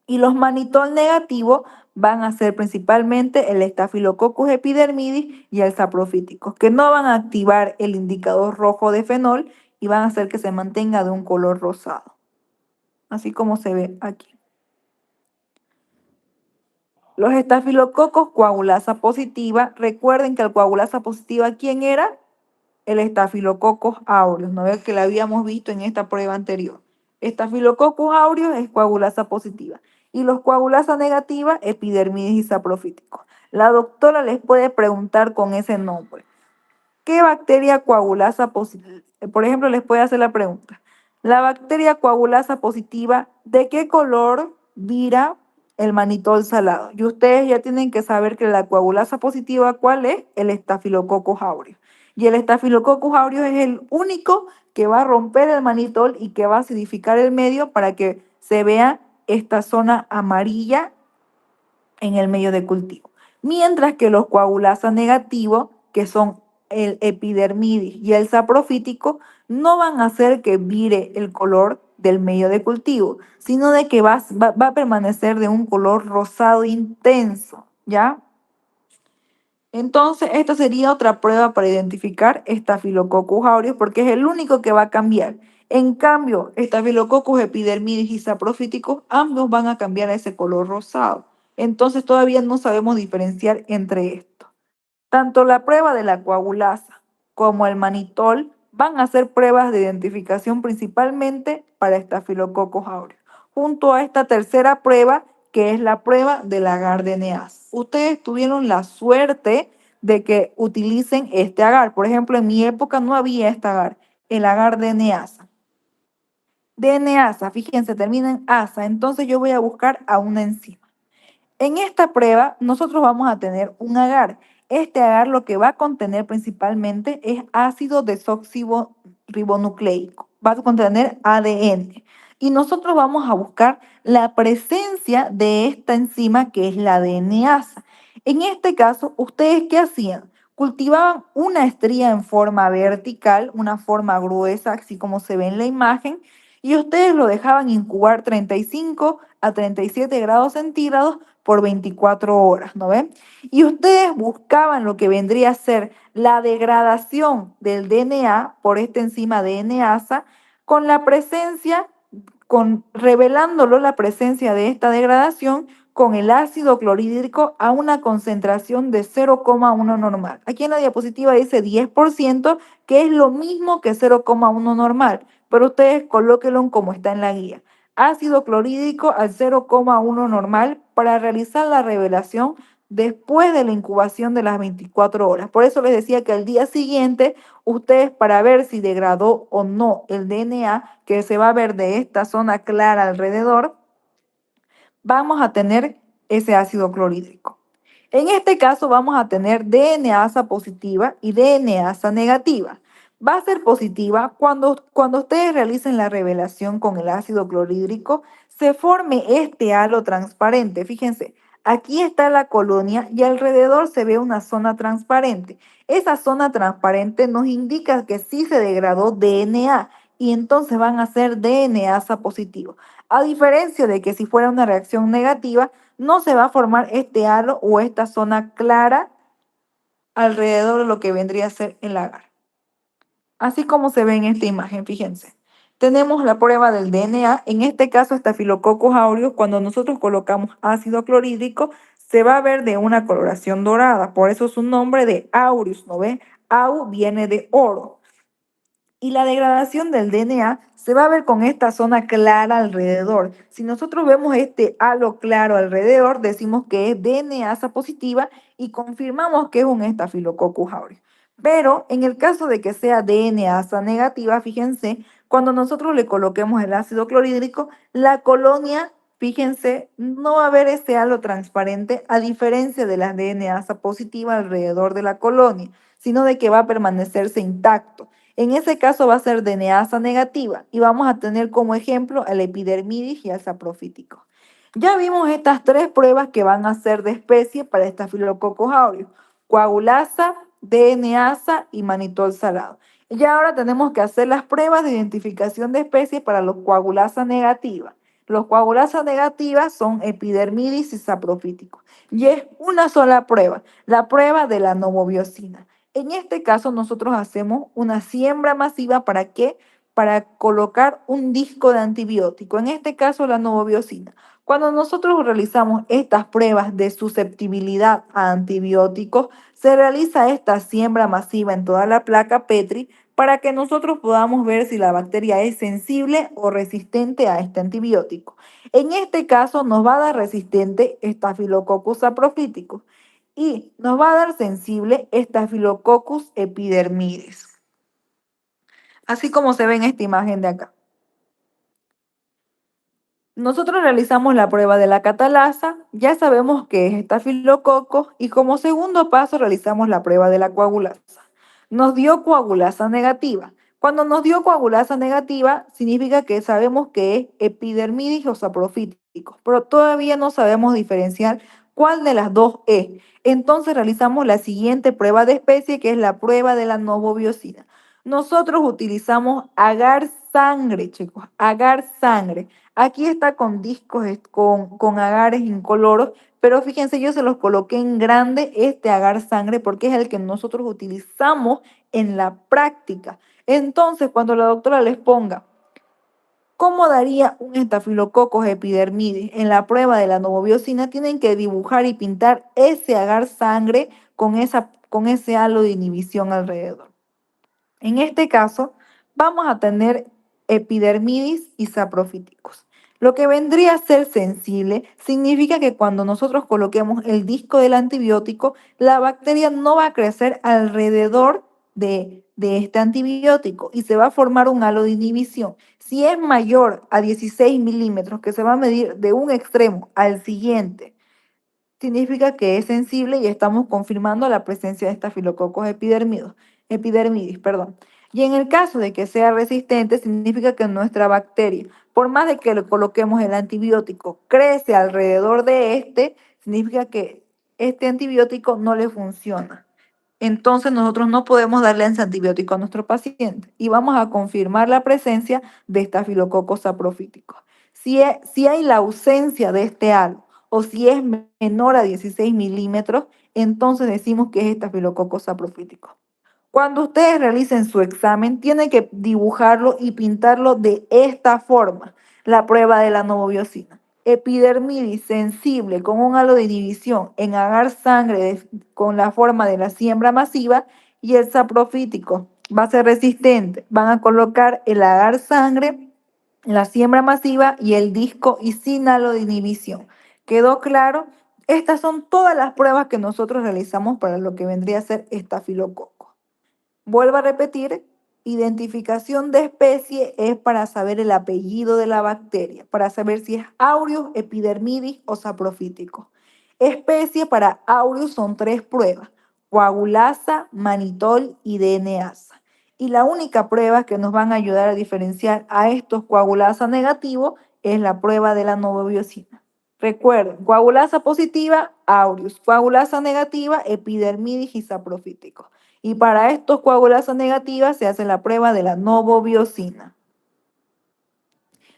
Y los manitol negativos van a ser principalmente el Staphylococcus epidermidis y el saprofíticos, que no van a activar el indicador rojo de fenol y van a hacer que se mantenga de un color rosado, así como se ve aquí. Los estafilococos coagulasa positiva, recuerden que el coagulasa positiva, ¿quién era? El Staphylococcus aureus, ¿no ve que la habíamos visto en esta prueba anterior? Staphylococcus aureus es coagulasa positiva y los coagulasa negativa, epidermidis y saprofíticos. La doctora les puede preguntar con ese nombre. ¿Qué bacteria coagulasa positiva? Por ejemplo, les puede hacer la pregunta. La bacteria coagulasa positiva, ¿de qué color vira el manitol salado? Y ustedes ya tienen que saber que la coagulasa positiva, ¿cuál es? El Staphylococcus aureus. Y el Staphylococcus aureus es el único que va a romper el manitol y que va a acidificar el medio para que se vea esta zona amarilla en el medio de cultivo. Mientras que los coagulasa negativos, que son el epidermidis y el saprofítico, no van a hacer que vire el color del medio de cultivo, sino de que va a permanecer de un color rosado intenso, ¿ya? Entonces, esta sería otra prueba para identificar Staphylococcus aureus porque es el único que va a cambiar. En cambio, Staphylococcus epidermidis y saprofíticos, ambos van a cambiar a ese color rosado. Entonces, todavía no sabemos diferenciar entre estos. Tanto la prueba de la coagulasa como el manitol van a hacer pruebas de identificación principalmente para Staphylococcus aureus, junto a esta tercera prueba que es la prueba del agar DNA. Ustedes tuvieron la suerte de que utilicen este agar. Por ejemplo, en mi época no había este agar, el agar DNAsa. DNAsa, fíjense, termina en asa, entonces yo voy a buscar a una enzima. En esta prueba nosotros vamos a tener un agar. Este agar lo que va a contener principalmente es ácido desoxirribonucleico, va a contener ADN. Y nosotros vamos a buscar la presencia de esta enzima que es la DNasa. En este caso, ¿ustedes qué hacían? Cultivaban una estría en forma vertical, una forma gruesa, así como se ve en la imagen, y ustedes lo dejaban incubar 35 a 37 grados centígrados por 24 horas, ¿no ven? Y ustedes buscaban lo que vendría a ser la degradación del DNA por esta enzima DNasa con la presencia, revelándolo la presencia de esta degradación con el ácido clorhídrico a una concentración de 0,1 normal. Aquí en la diapositiva dice 10%, que es lo mismo que 0,1 normal, pero ustedes colóquenlo como está en la guía. Ácido clorhídrico al 0,1 normal para realizar la revelación después de la incubación de las 24 horas. Por eso les decía que al día siguiente, ustedes para ver si degradó o no el DNA, que se va a ver de esta zona clara alrededor, vamos a tener ese ácido clorhídrico. En este caso vamos a tener DNAsa positiva y DNAsa negativa. Va a ser positiva cuando ustedes realicen la revelación con el ácido clorhídrico, se forme este halo transparente. Fíjense, aquí está la colonia y alrededor se ve una zona transparente. Esa zona transparente nos indica que sí se degradó DNA y entonces van a ser DNAsa positivo. A diferencia de que si fuera una reacción negativa, no se va a formar este halo o esta zona clara alrededor de lo que vendría a ser el agar. Así como se ve en esta imagen, fíjense. Tenemos la prueba del DNA, en este caso Staphylococcus aureus, cuando nosotros colocamos ácido clorhídrico, se va a ver de una coloración dorada, por eso es un nombre de aureus, ¿no ven? Au viene de oro. Y la degradación del DNA se va a ver con esta zona clara alrededor. Si nosotros vemos este halo claro alrededor, decimos que es DNAsa positiva y confirmamos que es un Staphylococcus aureus. Pero en el caso de que sea DNAsa negativa, fíjense, cuando nosotros le coloquemos el ácido clorhídrico, la colonia, fíjense, no va a haber ese halo transparente a diferencia de las DNAsa positiva alrededor de la colonia, sino de que va a permanecerse intacto. En ese caso va a ser DNAsa negativa y vamos a tener como ejemplo al epidermidis y al saprofítico. Ya vimos estas tres pruebas que van a ser de especie para Staphylococcus aureus: coagulasa, DNAsa y manitol salado. Y ahora tenemos que hacer las pruebas de identificación de especie para los coagulasa negativa. Los coagulasa negativas son epidermidis y saprofíticos. Y es una sola prueba, la prueba de la novobiosina. En este caso, nosotros hacemos una siembra masiva. ¿Para qué? Para colocar un disco de antibiótico, en este caso la novobiosina. Cuando nosotros realizamos estas pruebas de susceptibilidad a antibióticos, se realiza esta siembra masiva en toda la placa Petri para que nosotros podamos ver si la bacteria es sensible o resistente a este antibiótico. En este caso nos va a dar resistente Staphylococcus saprofíticos y nos va a dar sensible Staphylococcus epidermidis, así como se ve en esta imagen de acá. Nosotros realizamos la prueba de la catalasa, ya sabemos que es estafilococo y como segundo paso realizamos la prueba de la coagulasa. Nos dio coagulasa negativa. Cuando nos dio coagulasa negativa, significa que sabemos que es epidermidis o saprofíticos, pero todavía no sabemos diferenciar cuál de las dos es. Entonces realizamos la siguiente prueba de especie, que es la prueba de la novobiosina. Nosotros utilizamos agar sangre, chicos, agar sangre. Aquí está con discos, con agares incoloros, pero fíjense, yo se los coloqué en grande este agar sangre porque es el que nosotros utilizamos en la práctica. Entonces, cuando la doctora les ponga cómo daría un estafilococcus epidermidis en la prueba de la novobiosina, tienen que dibujar y pintar ese agar sangre con ese halo de inhibición alrededor. En este caso, vamos a tener epidermidis y saprofíticos. Lo que vendría a ser sensible significa que cuando nosotros coloquemos el disco del antibiótico, la bacteria no va a crecer alrededor de este antibiótico y se va a formar un halo de inhibición. Si es mayor a 16 milímetros, que se va a medir de un extremo al siguiente, significa que es sensible y estamos confirmando la presencia de estafilococos epidermidis, perdón. Y en el caso de que sea resistente, significa que nuestra bacteria, por más de que le coloquemos el antibiótico, crece alrededor de este, significa que este antibiótico no le funciona. Entonces nosotros no podemos darle ese antibiótico a nuestro paciente y vamos a confirmar la presencia de estafilococos saprofíticos. Si hay la ausencia de este halo o si es menor a 16 milímetros, entonces decimos que es estafilococo saprofítico. Cuando ustedes realicen su examen, tienen que dibujarlo y pintarlo de esta forma, la prueba de la novobiosina. Epidermidis sensible con un halo de inhibición en agar sangre con la forma de la siembra masiva y el saprofítico va a ser resistente. Van a colocar el agar sangre, la siembra masiva y el disco y sin halo de inhibición. ¿Quedó claro? Estas son todas las pruebas que nosotros realizamos para lo que vendría a ser estafilococo. Vuelvo a repetir, identificación de especie es para saber el apellido de la bacteria, para saber si es Aureus, epidermidis o saprofítico. Especie para Aureus son 3 pruebas, coagulasa, manitol y DNasa. Y la única prueba que nos van a ayudar a diferenciar a estos coagulasa negativos es la prueba de la novobiosina. Recuerden, coagulasa positiva, Aureus, coagulasa negativa, epidermidis y saprofítico. Y para estos coagulasas negativas se hace la prueba de la novobiosina.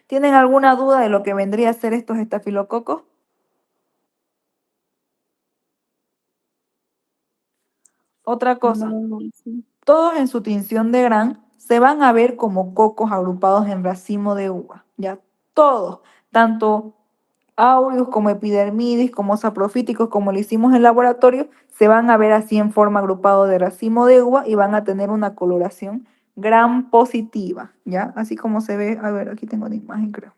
¿Tienen alguna duda de lo que vendría a ser estos estafilococos? Otra cosa, No, sí. todos en su tinción de Gram se van a ver como cocos agrupados en racimo de uva, ¿ya? Todos, tanto aureus como epidermidis, como saprofíticos, como lo hicimos en laboratorio, se van a ver así en forma agrupado de racimo de uva y van a tener una coloración Gram positiva, ¿ya? Así como se ve, a ver, aquí tengo una imagen, creo.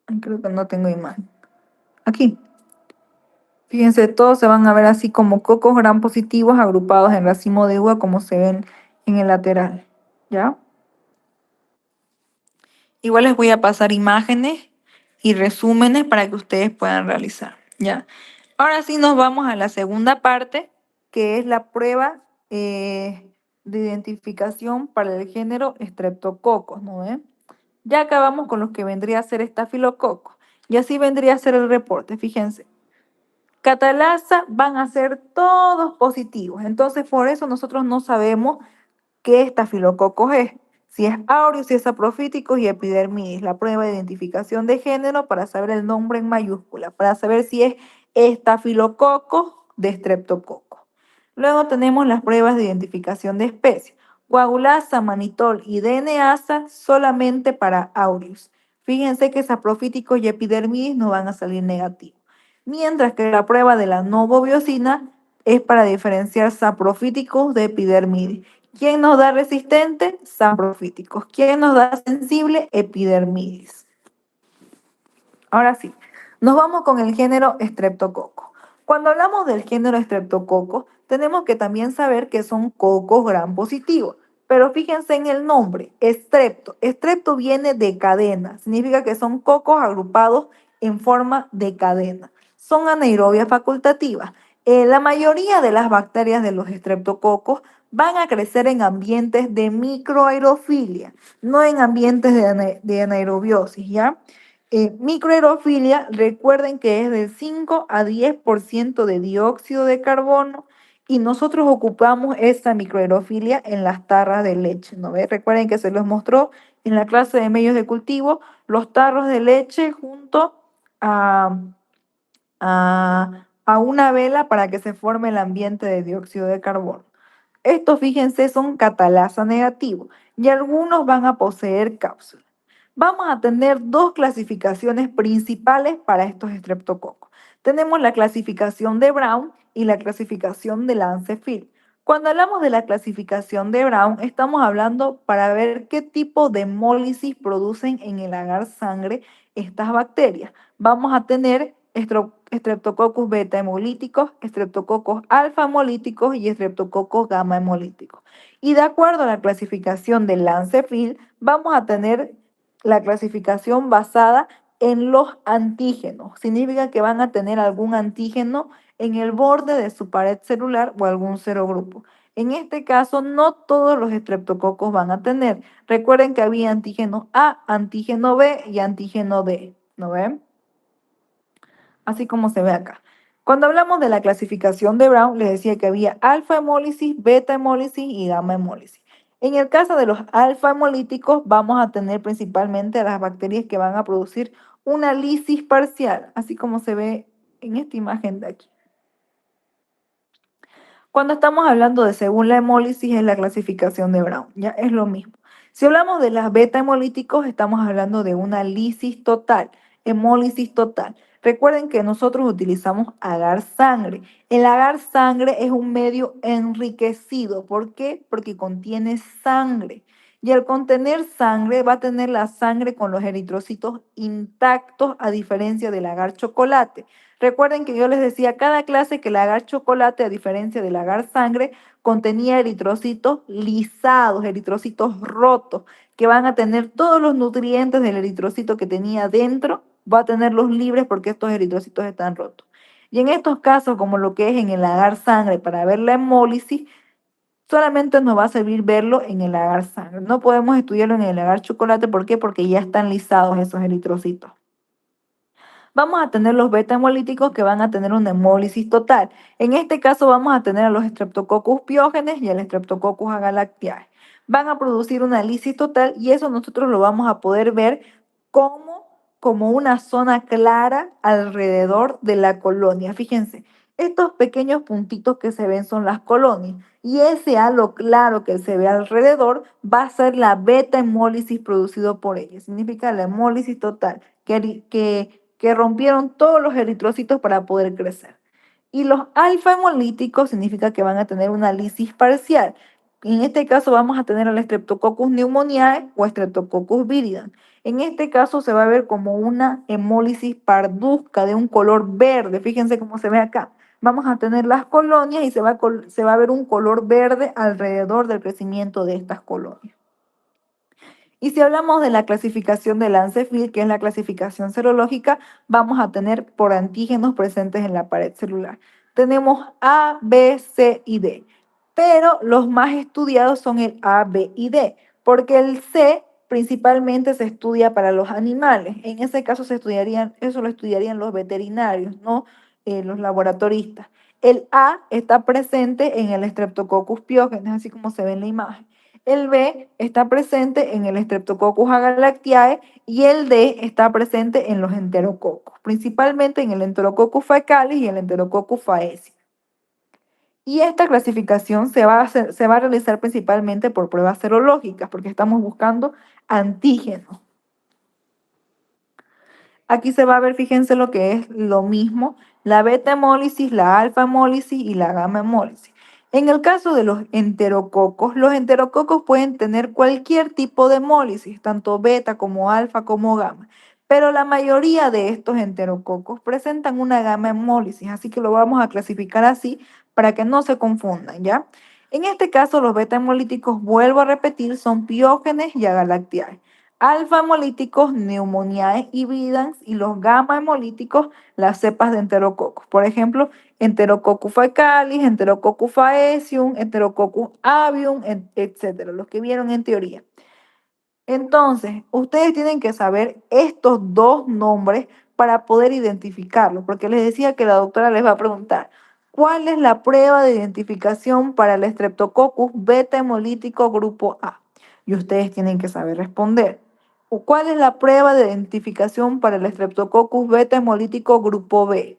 Ay, creo que no tengo imagen. Aquí. Fíjense, todos se van a ver así como cocos Gram positivos agrupados en racimo de uva como se ven en el lateral, ¿ya? Igual les voy a pasar imágenes y resúmenes para que ustedes puedan realizar, ¿ya? Ahora sí nos vamos a la segunda parte, que es la prueba de identificación para el género Streptococcus, ¿no ven? Ya acabamos con los que vendría a ser estafilococo. Y así vendría a ser el reporte, fíjense. Catalasa van a ser todos positivos. Entonces, por eso nosotros no sabemos qué estafilococos es. Si es aureus, si es saprofíticos y epidermidis. La prueba de identificación de género para saber el nombre en mayúscula, para saber si es estafilococos de estreptococo. Luego tenemos las pruebas de identificación de especie. Coagulasa, manitol y DNasa solamente para aureus. Fíjense que saprofíticos y epidermidis no van a salir negativos. Mientras que la prueba de la novobiosina es para diferenciar saprofíticos de epidermidis. ¿Quién nos da resistente? Saprofíticos. ¿Quién nos da sensible? Epidermidis. Ahora sí, nos vamos con el género Streptococcus. Cuando hablamos del género Streptococcus, tenemos que también saber que son cocos gram positivos. Pero fíjense en el nombre, estrepto. Estrepto viene de cadena, significa que son cocos agrupados en forma de cadena. Son anaerobias facultativas. La mayoría de las bacterias de los estreptococos van a crecer en ambientes de microaerofilia, no en ambientes de anaerobiosis, ¿ya? Microaerofilia, recuerden que es del 5 a 10% de dióxido de carbono y nosotros ocupamos esa microaerofilia en las tarras de leche, ¿no ve? Recuerden que se los mostró en la clase de medios de cultivo, los tarros de leche junto a, a una vela para que se forme el ambiente de dióxido de carbono. Estos, fíjense, son catalasa negativos y algunos van a poseer cápsula. Vamos a tener dos clasificaciones principales para estos estreptococos. Tenemos la clasificación de Brown y la clasificación de Lancefield. Cuando hablamos de la clasificación de Brown, estamos hablando para ver qué tipo de hemólisis producen en el agar sangre estas bacterias. Vamos a tener Streptococcus beta hemolíticos, Streptococcus alfa hemolíticos y Streptococcus gamma hemolíticos. Y de acuerdo a la clasificación de Lancefield, vamos a tener la clasificación basada en los antígenos. Significa que van a tener algún antígeno en el borde de su pared celular o algún serogrupo. En este caso, no todos los estreptococos van a tener. Recuerden que había antígeno A, antígeno B y antígeno D. ¿No ven? Así como se ve acá. Cuando hablamos de la clasificación de Brown, les decía que había alfa hemólisis, beta hemólisis y gamma hemólisis. En el caso de los alfa hemolíticos, vamos a tener principalmente a las bacterias que van a producir una lisis parcial, así como se ve en esta imagen de aquí. Cuando estamos hablando de según la hemólisis, es la clasificación de Brown, ya es lo mismo. Si hablamos de las beta hemolíticos, estamos hablando de una lisis total, hemólisis total. Recuerden que nosotros utilizamos agar sangre. El agar sangre es un medio enriquecido. ¿Por qué? Porque contiene sangre. Y al contener sangre, va a tener la sangre con los eritrocitos intactos, a diferencia del agar chocolate. Recuerden que yo les decía cada clase que el agar chocolate, a diferencia del agar sangre, contenía eritrocitos lisados, eritrocitos rotos, que van a tener todos los nutrientes del eritrocito que tenía dentro, va a tenerlos libres porque estos eritrocitos están rotos. Y en estos casos, como lo que es en el agar sangre, para ver la hemólisis, solamente nos va a servir verlo en el agar sangre. No podemos estudiarlo en el agar chocolate, ¿por qué? Porque ya están lisados esos eritrocitos. Vamos a tener los beta hemolíticos que van a tener una hemólisis total. En este caso vamos a tener a los Streptococcus piógenes y al Streptococcus agalactiae. Van a producir una lisis total y eso nosotros lo vamos a poder ver como una zona clara alrededor de la colonia. Fíjense, estos pequeños puntitos que se ven son las colonias y ese halo claro que se ve alrededor va a ser la beta hemólisis producido por ellas. Significa la hemólisis total, que rompieron todos los eritrocitos para poder crecer. Y los alfa hemolíticos significa que van a tener una lisis parcial. En este caso vamos a tener al Streptococcus pneumoniae o Streptococcus viridans. En este caso se va a ver como una hemólisis parduzca de un color verde. Fíjense cómo se ve acá. Vamos a tener las colonias y se va a ver un color verde alrededor del crecimiento de estas colonias. Y si hablamos de la clasificación de Lancefield, que es la clasificación serológica, vamos a tener por antígenos presentes en la pared celular. Tenemos A, B, C y D, pero los más estudiados son el A, B y D, porque el C principalmente se estudia para los animales. En ese caso eso lo estudiarían los veterinarios, no los laboratoristas. El A está presente en el Streptococcus piógenes, así como se ve en la imagen. El B está presente en el Streptococcus agalactiae y el D está presente en los enterococos, principalmente en el Enterococcus faecalis y el Enterococcus faecium. Y esta clasificación se va a realizar principalmente por pruebas serológicas, porque estamos buscando antígenos. Aquí se va a ver, fíjense lo que es lo mismo, la beta hemólisis, la alfa hemólisis y la gamma hemólisis. En el caso de los enterococos pueden tener cualquier tipo de hemólisis, tanto beta como alfa como gamma, pero la mayoría de estos enterococos presentan una gamma hemólisis, así que lo vamos a clasificar así para que no se confundan, ¿ya? En este caso, los beta hemolíticos, vuelvo a repetir, son piógenes y agalactiae. Alfa hemolíticos, pneumoniae y viridans, y los gamma hemolíticos, las cepas de enterococos. Por ejemplo, Enterococcus faecalis, Enterococcus faecium, Enterococcus avium, etcétera, los que vieron en teoría. Entonces, ustedes tienen que saber estos dos nombres para poder identificarlos, porque les decía que la doctora les va a preguntar, ¿cuál es la prueba de identificación para el Streptococcus beta hemolítico grupo A? Y ustedes tienen que saber responder. ¿Cuál es la prueba de identificación para el Streptococcus beta hemolítico grupo B?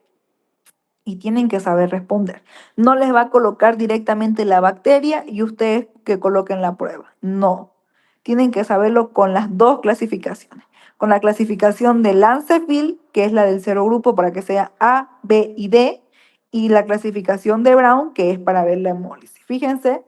Y tienen que saber responder. No les va a colocar directamente la bacteria y ustedes que coloquen la prueba. No. tienen que saberlo con las dos clasificaciones. Con la clasificación de Lancefield, que es la del cero grupo para que sea A, B y D, y la clasificación de Brown, que es para ver la hemólisis. Fíjense,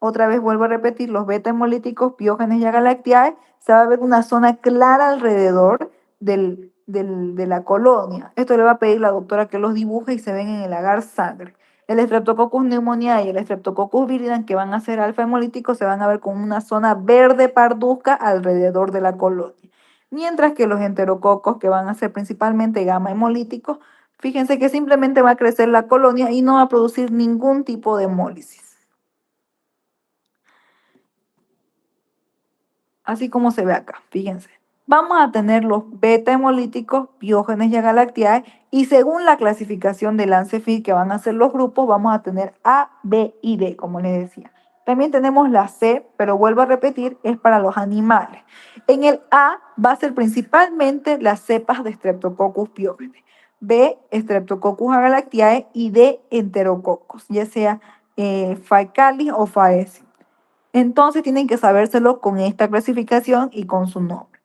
otra vez vuelvo a repetir, los beta hemolíticos, Piógenes y Agalactiae, se va a ver una zona clara alrededor de la colonia. Esto le va a pedir la doctora que los dibuje y se ven en el agar sangre. El Streptococcus pneumoniae y el Streptococcus viridans, que van a ser alfa hemolíticos, se van a ver con una zona verde parduzca alrededor de la colonia. Mientras que los enterococos, que van a ser principalmente gamma hemolíticos, fíjense que simplemente va a crecer la colonia y no va a producir ningún tipo de hemólisis. Así como se ve acá, fíjense. Vamos a tener los beta hemolíticos, Piógenes y Agalactiae, y según la clasificación de Lancefield, que van a ser los grupos, vamos a tener A, B y D, como les decía. También tenemos la C, pero vuelvo a repetir, es para los animales. En el A va a ser principalmente las cepas de Streptococcus pyogenes, B, Streptococcus agalactiae y D, Enterococcus, ya sea Faecalis o Faecis. Entonces tienen que sabérselo con esta clasificación y con su nombre.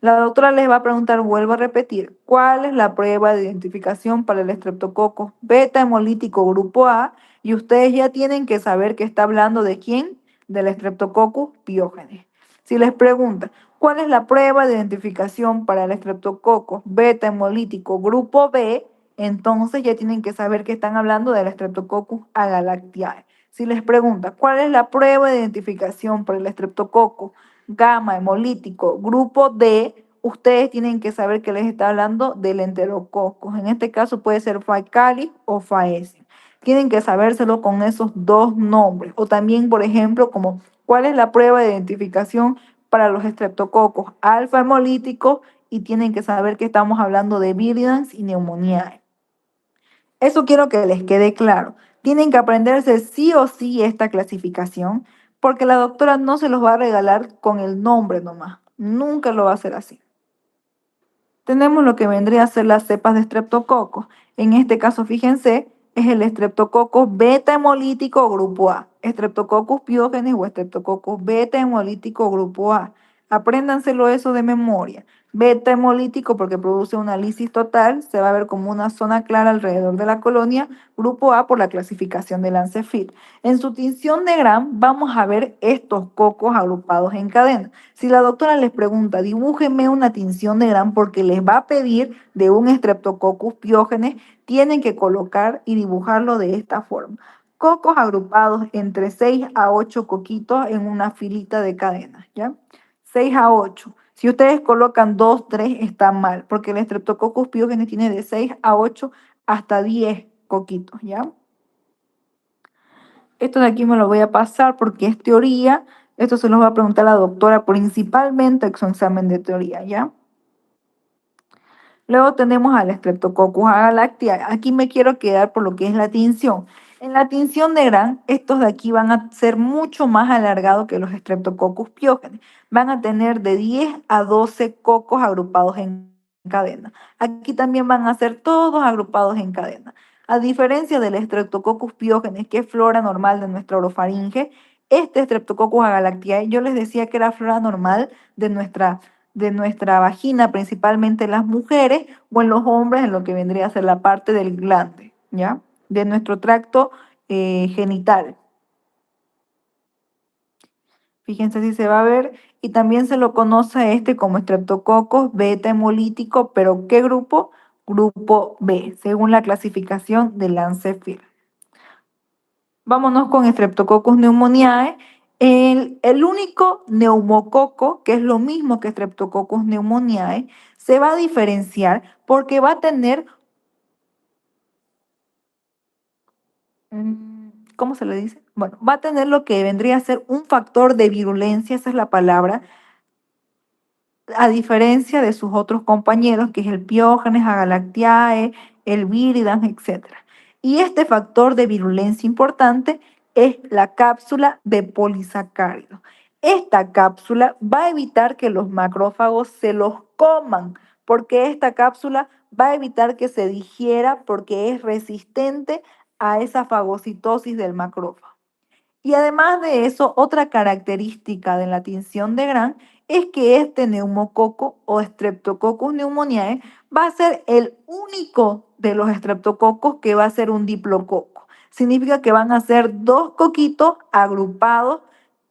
La doctora les va a preguntar, vuelvo a repetir, ¿cuál es la prueba de identificación para el estreptococo beta hemolítico grupo A? Y ustedes ya tienen que saber que está hablando de quién, del Streptococcus pyogenes. Si les pregunta, ¿cuál es la prueba de identificación para el estreptococo beta hemolítico grupo B? Entonces ya tienen que saber que están hablando del Streptococcus agalactiae. Si les pregunta, ¿cuál es la prueba de identificación para el estreptococo gamma hemolítico grupo D? Ustedes tienen que saber que les está hablando del enterococcus. En este caso puede ser Faecalis o Faecis. Tienen que sabérselo con esos dos nombres. O también, por ejemplo, como cuál es la prueba de identificación para los estreptococos alfa hemolíticos, y tienen que saber que estamos hablando de viridans y pneumoniae. Eso quiero que les quede claro. Tienen que aprenderse sí o sí esta clasificación, porque la doctora no se los va a regalar con el nombre nomás. Nunca lo va a hacer así. Tenemos lo que vendría a ser las cepas de estreptococos. En este caso, fíjense, es el Streptococcus beta hemolítico grupo A, Streptococcus pyogenes o Streptococcus beta hemolítico grupo A. Apréndanselo eso de memoria. Beta hemolítico porque produce una lisis total, se va a ver como una zona clara alrededor de la colonia, grupo A por la clasificación de Lancefield. En su tinción de Gram vamos a ver estos cocos agrupados en cadena. Si la doctora les pregunta, dibújenme una tinción de Gram porque les va a pedir de un Streptococcus pyogenes, tienen que colocar y dibujarlo de esta forma. Cocos agrupados entre 6 a 8 coquitos en una filita de cadena, ¿ya? 6 a 8. Si ustedes colocan 2, 3, está mal, porque el Streptococcus pyogenes tiene de 6 a 8 hasta 10 coquitos, ¿ya? Esto de aquí me lo voy a pasar porque es teoría. Esto se los va a preguntar la doctora principalmente en su examen de teoría, ¿ya? Luego tenemos al Streptococcus agalactiae. Aquí me quiero quedar por lo que es la tinción. En la tinción de Gram, estos de aquí van a ser mucho más alargados que los Streptococcus pyogenes. Van a tener de 10 a 12 cocos agrupados en cadena. Aquí también van a ser todos agrupados en cadena. A diferencia del Streptococcus pyogenes, que es flora normal de nuestra orofaringe, este Streptococcus agalactiae, yo les decía que era flora normal de nuestra vagina, principalmente en las mujeres, o en los hombres, en lo que vendría a ser la parte del glande, ¿ya? De nuestro tracto genital. Fíjense si se va a ver, y también se lo conoce a este como Streptococcus beta hemolítico, pero ¿qué grupo? Grupo B, según la clasificación de Lancefield. Vámonos con Streptococcus pneumoniae. El único neumococo, que es lo mismo que Streptococcus pneumoniae, se va a diferenciar porque va a tener, ¿cómo se le dice? Bueno, va a tener lo que vendría a ser un factor de virulencia, esa es la palabra, a diferencia de sus otros compañeros, que es el Piógenes, Agalactiae, el Viridans, etc. Y este factor de virulencia importante es la cápsula de polisacáridos. Esta cápsula va a evitar que los macrófagos se los coman, porque esta cápsula va a evitar que se digiera porque es resistente a esa fagocitosis del macrófago. Y además de eso, otra característica de la tinción de Gram es que este neumococo o Streptococcus pneumoniae va a ser el único de los estreptococos que va a ser un diplococo. Significa que van a ser dos coquitos agrupados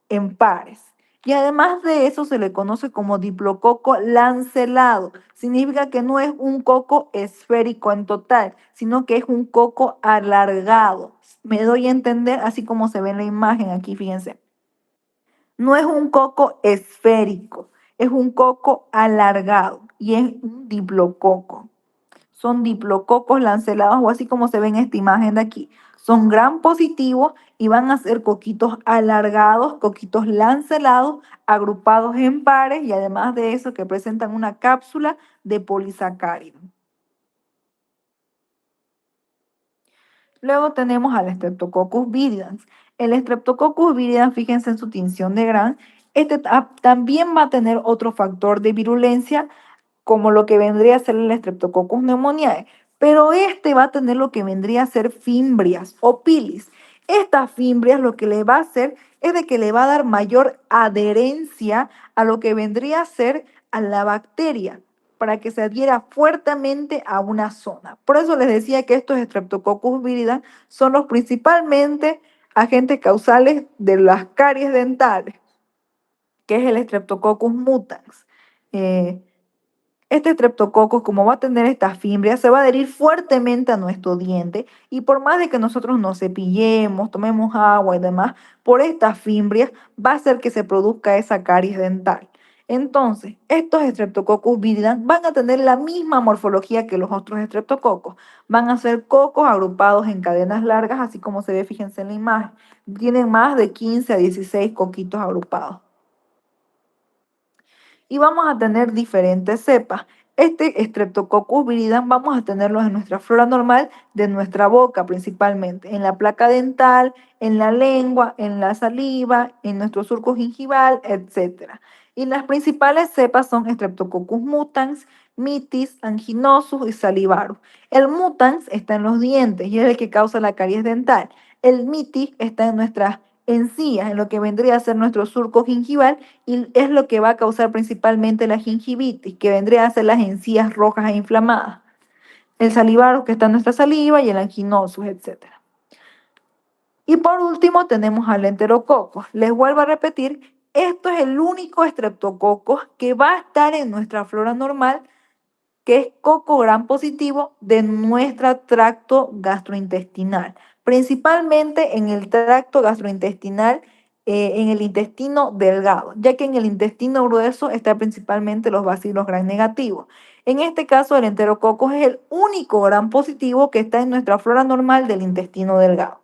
en pares. Y además de eso se le conoce como diplococo lancelado. Significa que no es un coco esférico en total, sino que es un coco alargado. Me doy a entender, así como se ve en la imagen aquí, fíjense. No es un coco esférico, es un coco alargado y es un diplococo. Son diplococos lancelados o así como se ve en esta imagen de aquí. Son gram positivos y van a ser coquitos alargados, coquitos lancelados, agrupados en pares y además de eso que presentan una cápsula de polisacárido. Luego tenemos al Streptococcus viridans. El Streptococcus viridans, fíjense en su tinción de Gram, este también va a tener otro factor de virulencia como lo que vendría a ser el Streptococcus pneumoniae, pero este va a tener lo que vendría a ser fimbrias o pilis. Estas fimbrias lo que le va a hacer es de que le va a dar mayor adherencia a lo que vendría a ser a la bacteria para que se adhiera fuertemente a una zona. Por eso les decía que estos Streptococcus viridans son los principalmente agentes causales de las caries dentales, que es el Streptococcus mutans. Este Streptococcus, como va a tener estas fimbrias, se va a adherir fuertemente a nuestro diente y por más de que nosotros nos cepillemos, tomemos agua y demás, por estas fimbrias va a hacer que se produzca esa caries dental. Entonces, estos Streptococcus viridans van a tener la misma morfología que los otros estreptococos. Van a ser cocos agrupados en cadenas largas, así como se ve, fíjense en la imagen. Tienen más de 15 a 16 coquitos agrupados y vamos a tener diferentes cepas. Este Streptococcus viridans vamos a tenerlos en nuestra flora normal de nuestra boca principalmente, en la placa dental, en la lengua, en la saliva, en nuestro surco gingival, etc. Y las principales cepas son Streptococcus mutans, mitis, anginosus y salivarus. El mutans está en los dientes y es el que causa la caries dental. El mitis está en nuestras encías, en lo que vendría a ser nuestro surco gingival y es lo que va a causar principalmente la gingivitis, que vendría a ser las encías rojas e inflamadas. El salivarus que está en nuestra saliva y el anginosus, etc. Y por último tenemos al enterococo. Les vuelvo a repetir, esto es el único estreptococo que va a estar en nuestra flora normal, que es coco gram positivo de nuestro tracto gastrointestinal, principalmente en el tracto gastrointestinal, en el intestino delgado, ya que en el intestino grueso está principalmente los bacilos gram negativos. En este caso, el enterococo es el único gram positivo que está en nuestra flora normal del intestino delgado.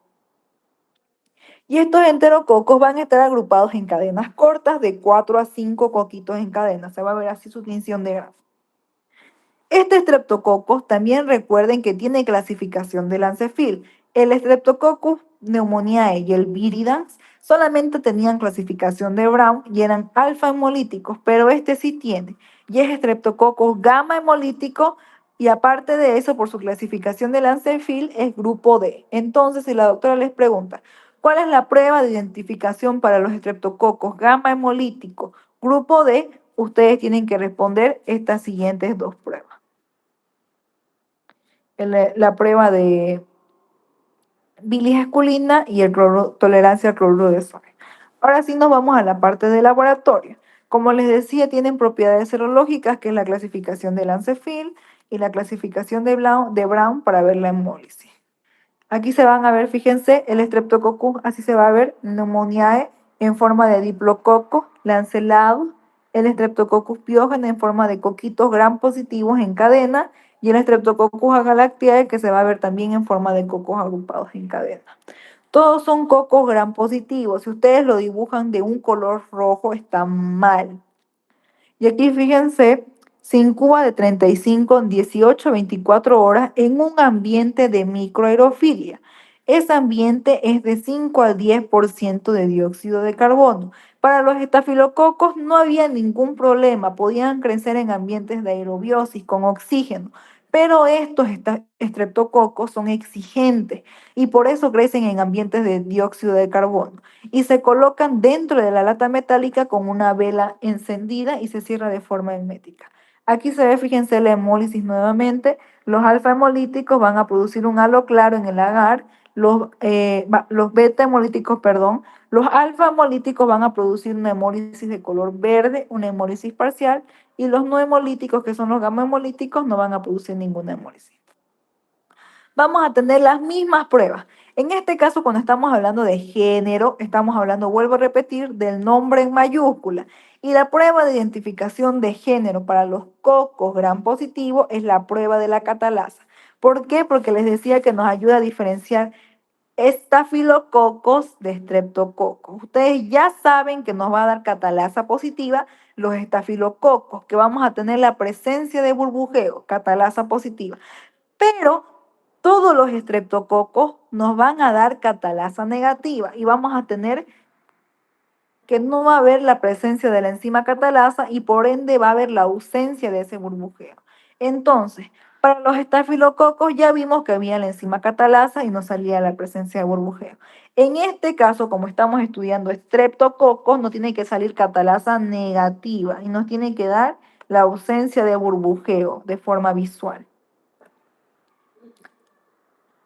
Y estos enterococos van a estar agrupados en cadenas cortas de 4 a 5 coquitos en cadena. Se va a ver así su tinción de grasa. Este Streptococcus también recuerden que tiene clasificación de Lancefil. El Streptococcus pneumoniae y el viridans solamente tenían clasificación de Brown y eran alfa hemolíticos, pero este sí tiene, y es Streptococcus gamma hemolítico y aparte de eso, por su clasificación de Lancefil, es grupo D. Entonces, si la doctora les pregunta, ¿cuál es la prueba de identificación para los Streptococcus gamma hemolítico grupo D? Ustedes tienen que responder estas siguientes dos pruebas. La prueba de bilis esculina y tolerancia al cloruro de sodio. Ahora sí nos vamos a la parte de laboratorio. Como les decía, tienen propiedades serológicas, que es la clasificación de Lancefil y la clasificación de Brown para ver la hemólisis. Aquí se van a ver, fíjense, el Streptococcus, así se va a ver, pneumoniae en forma de diplococo lancelado, el Streptococcus piógene en forma de coquitos gram positivos en cadena y el Streptococcus agalactiae que se va a ver también en forma de cocos agrupados en cadena. Todos son cocos gram positivos. Si ustedes lo dibujan de un color rojo, está mal. Y aquí fíjense, se incuba de 35 en 18 a 24 horas en un ambiente de microaerofilia. Ese ambiente es de 5 al 10% de dióxido de carbono. Para los estafilococos no había ningún problema, podían crecer en ambientes de aerobiosis con oxígeno, Pero estos estreptococos son exigentes y por eso crecen en ambientes de dióxido de carbono y se colocan dentro de la lata metálica con una vela encendida y se cierra de forma hermética. Aquí se ve, fíjense, la hemólisis nuevamente. Los alfa hemolíticos van a producir un halo claro en el agar, los beta hemolíticos, perdón, los alfa hemolíticos van a producir una hemólisis de color verde, una hemólisis parcial, y los no hemolíticos, que son los gamma hemolíticos, no van a producir ninguna hemólisis. Vamos a tener las mismas pruebas. En este caso, cuando estamos hablando de género, estamos hablando, vuelvo a repetir, del nombre en mayúscula. Y la prueba de identificación de género para los cocos gram positivos es la prueba de la catalasa. ¿Por qué? Porque les decía que nos ayuda a diferenciar estafilococos de estreptococos. Ustedes ya saben que nos va a dar catalasa positiva los estafilococos, que vamos a tener la presencia de burbujeo, catalasa positiva. Pero todos los estreptococos nos van a dar catalasa negativa y vamos a tener que no va a haber la presencia de la enzima catalasa y por ende va a haber la ausencia de ese burbujeo. Entonces, para los estafilococos ya vimos que había la enzima catalasa y no salía la presencia de burbujeo. En este caso, como estamos estudiando estreptococos, no tiene que salir catalasa negativa y nos tiene que dar la ausencia de burbujeo de forma visual.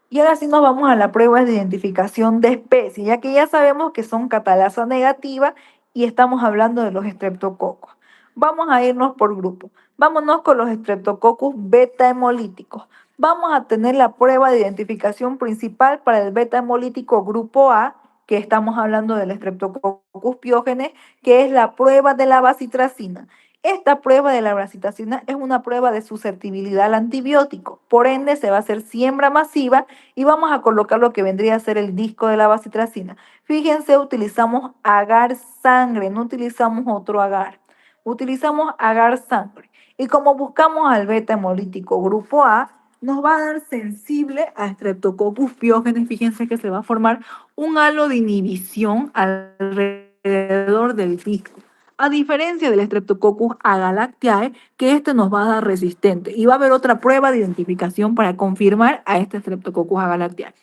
Y ahora sí nos vamos a la prueba de identificación de especie, ya que ya sabemos que son catalasa negativa y estamos hablando de los estreptococos. Vamos a irnos por grupo. Vámonos con los estreptococcus beta hemolíticos. Vamos a tener la prueba de identificación principal para el beta hemolítico grupo A, que estamos hablando del Streptococcus pyogenes, que es la prueba de la bacitracina. Esta prueba de la bacitracina es una prueba de susceptibilidad al antibiótico. Por ende, se va a hacer siembra masiva y vamos a colocar lo que vendría a ser el disco de la bacitracina. Fíjense, utilizamos agar sangre, no utilizamos otro agar. Utilizamos agar sangre. Y como buscamos al beta hemolítico grupo A, nos va a dar sensible a Streptococcus pyogenes. Fíjense que se va a formar un halo de inhibición alrededor del disco. A diferencia del Streptococcus agalactiae, que este nos va a dar resistente. Y va a haber otra prueba de identificación para confirmar a este Streptococcus agalactiae.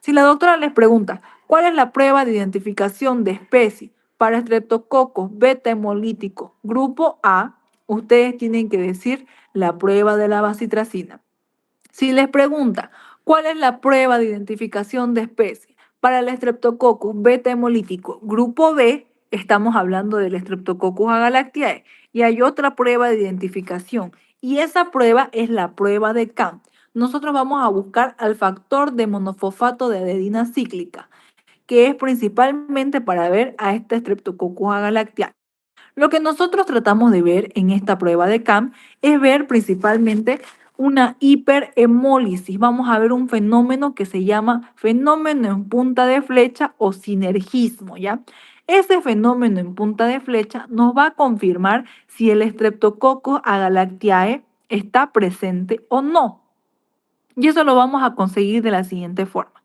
Si la doctora les pregunta, ¿cuál es la prueba de identificación de especie para Streptococcus beta hemolítico grupo A? Ustedes tienen que decir la prueba de la bacitracina. Si les pregunta, ¿cuál es la prueba de identificación de especie para el Streptococcus beta hemolítico grupo B? Estamos hablando del Streptococcus agalactiae. Y hay otra prueba de identificación. Y esa prueba es la prueba de CAM. Nosotros vamos a buscar al factor de monofosfato de adenina cíclica, que es principalmente para ver a este Streptococcus agalactiae. Lo que nosotros tratamos de ver en esta prueba de CAM es ver principalmente una hiperhemólisis. Vamos a ver un fenómeno que se llama fenómeno en punta de flecha o sinergismo, ¿ya? Ese fenómeno en punta de flecha nos va a confirmar si el Streptococcus agalactiae está presente o no. Y eso lo vamos a conseguir de la siguiente forma.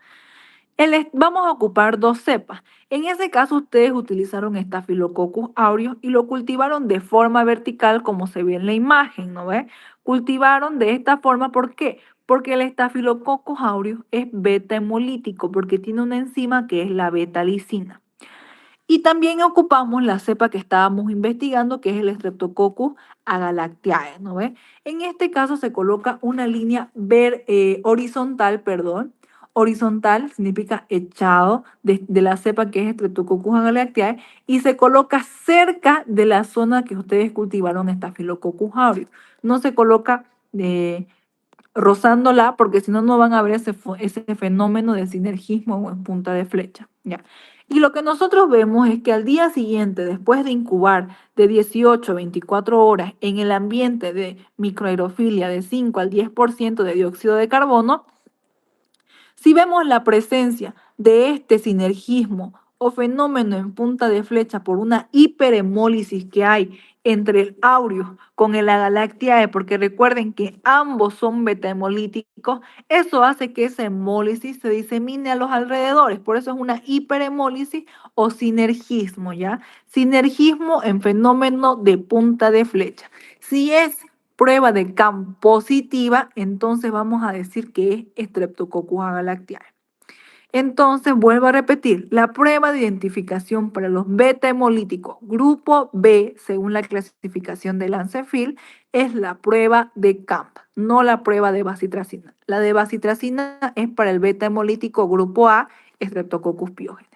Vamos a ocupar dos cepas. En ese caso, ustedes utilizaron Staphylococcus aureus y lo cultivaron de forma vertical, como se ve en la imagen, ¿no ve? Cultivaron de esta forma, ¿por qué? Porque el Staphylococcus aureus es beta hemolítico, porque tiene una enzima que es la beta-lisina. Y también ocupamos la cepa que estábamos investigando, que es el Streptococcus agalactiae, ¿no ve? En este caso se coloca una línea horizontal, horizontal significa echado de la cepa que es Streptococcus agalactiae y se coloca cerca de la zona que ustedes cultivaron Staphylococcus aureus. No se coloca rozándola porque si no, no van a ver ese fenómeno de sinergismo o en punta de flecha, ¿ya? Y lo que nosotros vemos es que al día siguiente, después de incubar de 18 a 24 horas en el ambiente de microaerofilia de 5 al 10% de dióxido de carbono, si vemos la presencia de este sinergismo o fenómeno en punta de flecha por una hiperhemólisis que hay entre el aureus con el agalactiae, porque recuerden que ambos son beta-hemolíticos, eso hace que esa hemólisis se disemine a los alrededores, por eso es una hiperhemólisis o sinergismo, ¿ya? Sinergismo en fenómeno de punta de flecha. Si es prueba de CAM positiva, entonces vamos a decir que es Streptococcus agalactiae. Entonces, vuelvo a repetir, la prueba de identificación para los beta hemolíticos grupo B, según la clasificación de Lancefield, es la prueba de CAMP, no la prueba de bacitracina. La de bacitracina es para el beta hemolítico grupo A, Streptococcus pyogenes.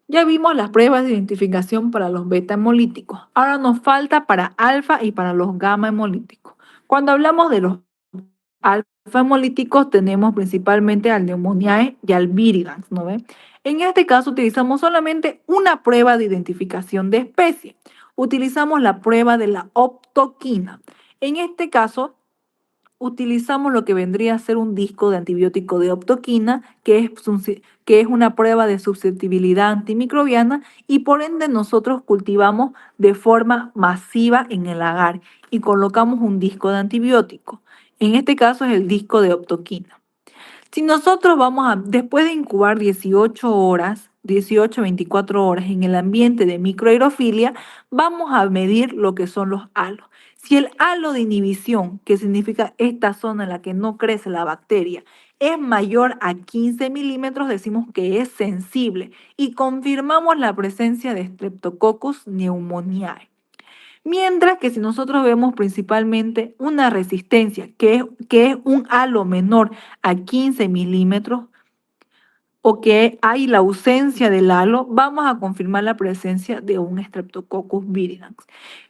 Ya vimos las pruebas de identificación para los beta hemolíticos. Ahora nos falta para alfa y para los gamma hemolíticos. Cuando hablamos de los alfa hemolíticos tenemos principalmente al Pneumoniae y al Virigans, ¿no ven? En este caso utilizamos solamente una prueba de identificación de especie. Utilizamos la prueba de la optoquina. En este caso utilizamos lo que vendría a ser un disco de antibiótico de optoquina, que es una prueba de susceptibilidad antimicrobiana y por ende nosotros cultivamos de forma masiva en el agar y colocamos un disco de antibiótico. En este caso es el disco de optoquina. Si nosotros después de incubar 18 horas, 18 a 24 horas en el ambiente de microaerofilia, vamos a medir lo que son los halos. Si el halo de inhibición, que significa esta zona en la que no crece la bacteria, es mayor a 15 milímetros, decimos que es sensible y confirmamos la presencia de Streptococcus pneumoniae. Mientras que si nosotros vemos principalmente una resistencia, que es un halo menor a 15 milímetros, o que hay la ausencia del halo, vamos a confirmar la presencia de un Streptococcus viridans.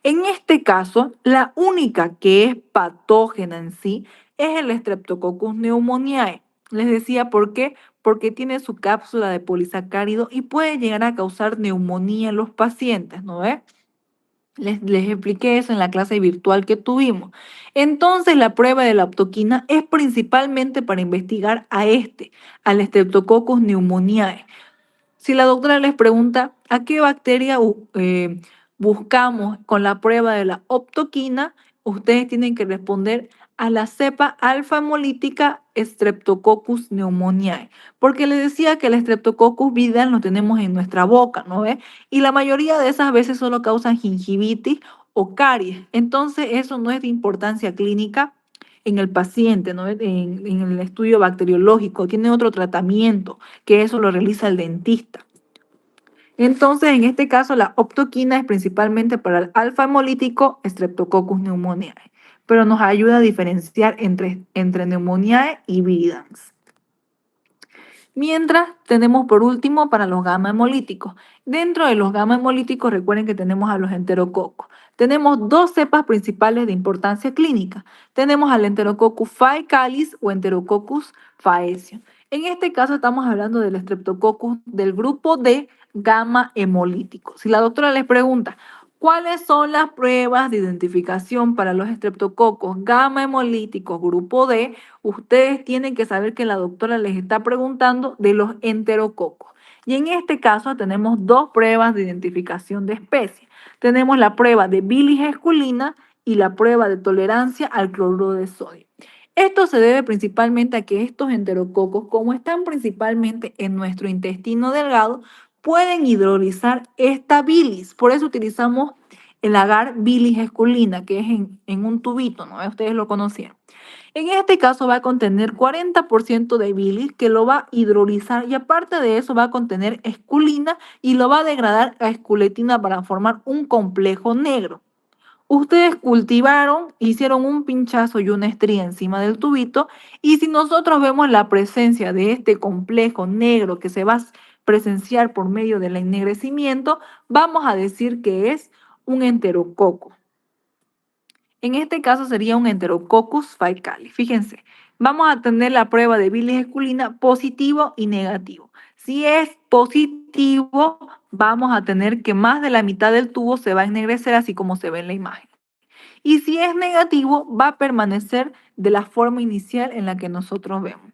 En este caso, la única que es patógena en sí es el Streptococcus pneumoniae. Les decía por qué, porque tiene su cápsula de polisacárido y puede llegar a causar neumonía en los pacientes, ¿no ves? Les expliqué eso en la clase virtual que tuvimos. Entonces, la prueba de la optoquina es principalmente para investigar al Streptococcus pneumoniae. Si la doctora les pregunta a qué bacteria buscamos con la prueba de la optoquina, ustedes tienen que responder a la cepa alfa hemolítica Streptococcus pneumoniae, porque les decía que el Streptococcus viridans lo tenemos en nuestra boca, ¿no ve? Y la mayoría de esas veces solo causan gingivitis o caries. Entonces, eso no es de importancia clínica en el paciente, ¿no? En el estudio bacteriológico, tiene otro tratamiento, que eso lo realiza el dentista. Entonces, en este caso, la optoquina es principalmente para el alfa hemolítico Streptococcus pneumoniae, pero nos ayuda a diferenciar entre pneumoniae y viridans. Mientras tenemos por último para los gamma hemolíticos. Dentro de los gamma hemolíticos recuerden que tenemos a los enterococos. Tenemos dos cepas principales de importancia clínica. Tenemos al Enterococcus faecalis o Enterococcus faecium. En este caso estamos hablando del Streptococcus del grupo D gamma hemolítico. Si la doctora les pregunta, ¿cuáles son las pruebas de identificación para los estreptococos gamma hemolíticos grupo D? Ustedes tienen que saber que la doctora les está preguntando de los enterococos. Y en este caso tenemos dos pruebas de identificación de especie. Tenemos la prueba de bilis esculina y la prueba de tolerancia al cloruro de sodio. Esto se debe principalmente a que estos enterococos, como están principalmente en nuestro intestino delgado, pueden hidrolizar esta bilis. Por eso utilizamos el agar bilis esculina, que es en un tubito, ¿no? Ustedes lo conocieron. En este caso va a contener 40% de bilis que lo va a hidrolizar y aparte de eso va a contener esculina y lo va a degradar a esculetina para formar un complejo negro. Ustedes cultivaron, hicieron un pinchazo y una estría encima del tubito y si nosotros vemos la presencia de este complejo negro que se va a presenciar por medio del ennegrecimiento, vamos a decir que es un enterococo. En este caso sería un Enterococcus faecalis. Fíjense, vamos a tener la prueba de bilis esculina positivo y negativo. Si es positivo, vamos a tener que más de la mitad del tubo se va a ennegrecer, así como se ve en la imagen. Y si es negativo, va a permanecer de la forma inicial en la que nosotros vemos.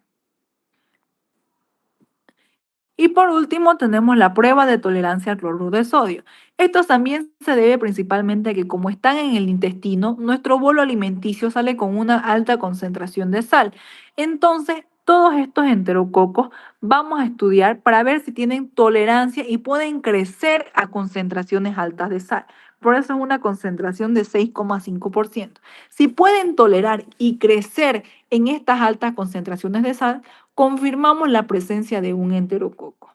Y por último tenemos la prueba de tolerancia al cloruro de sodio. Esto también se debe principalmente a que como están en el intestino, nuestro bolo alimenticio sale con una alta concentración de sal. Entonces, todos estos enterococos vamos a estudiar para ver si tienen tolerancia y pueden crecer a concentraciones altas de sal. Por eso es una concentración de 6,5%. Si pueden tolerar y crecer en estas altas concentraciones de sal, confirmamos la presencia de un enterococo.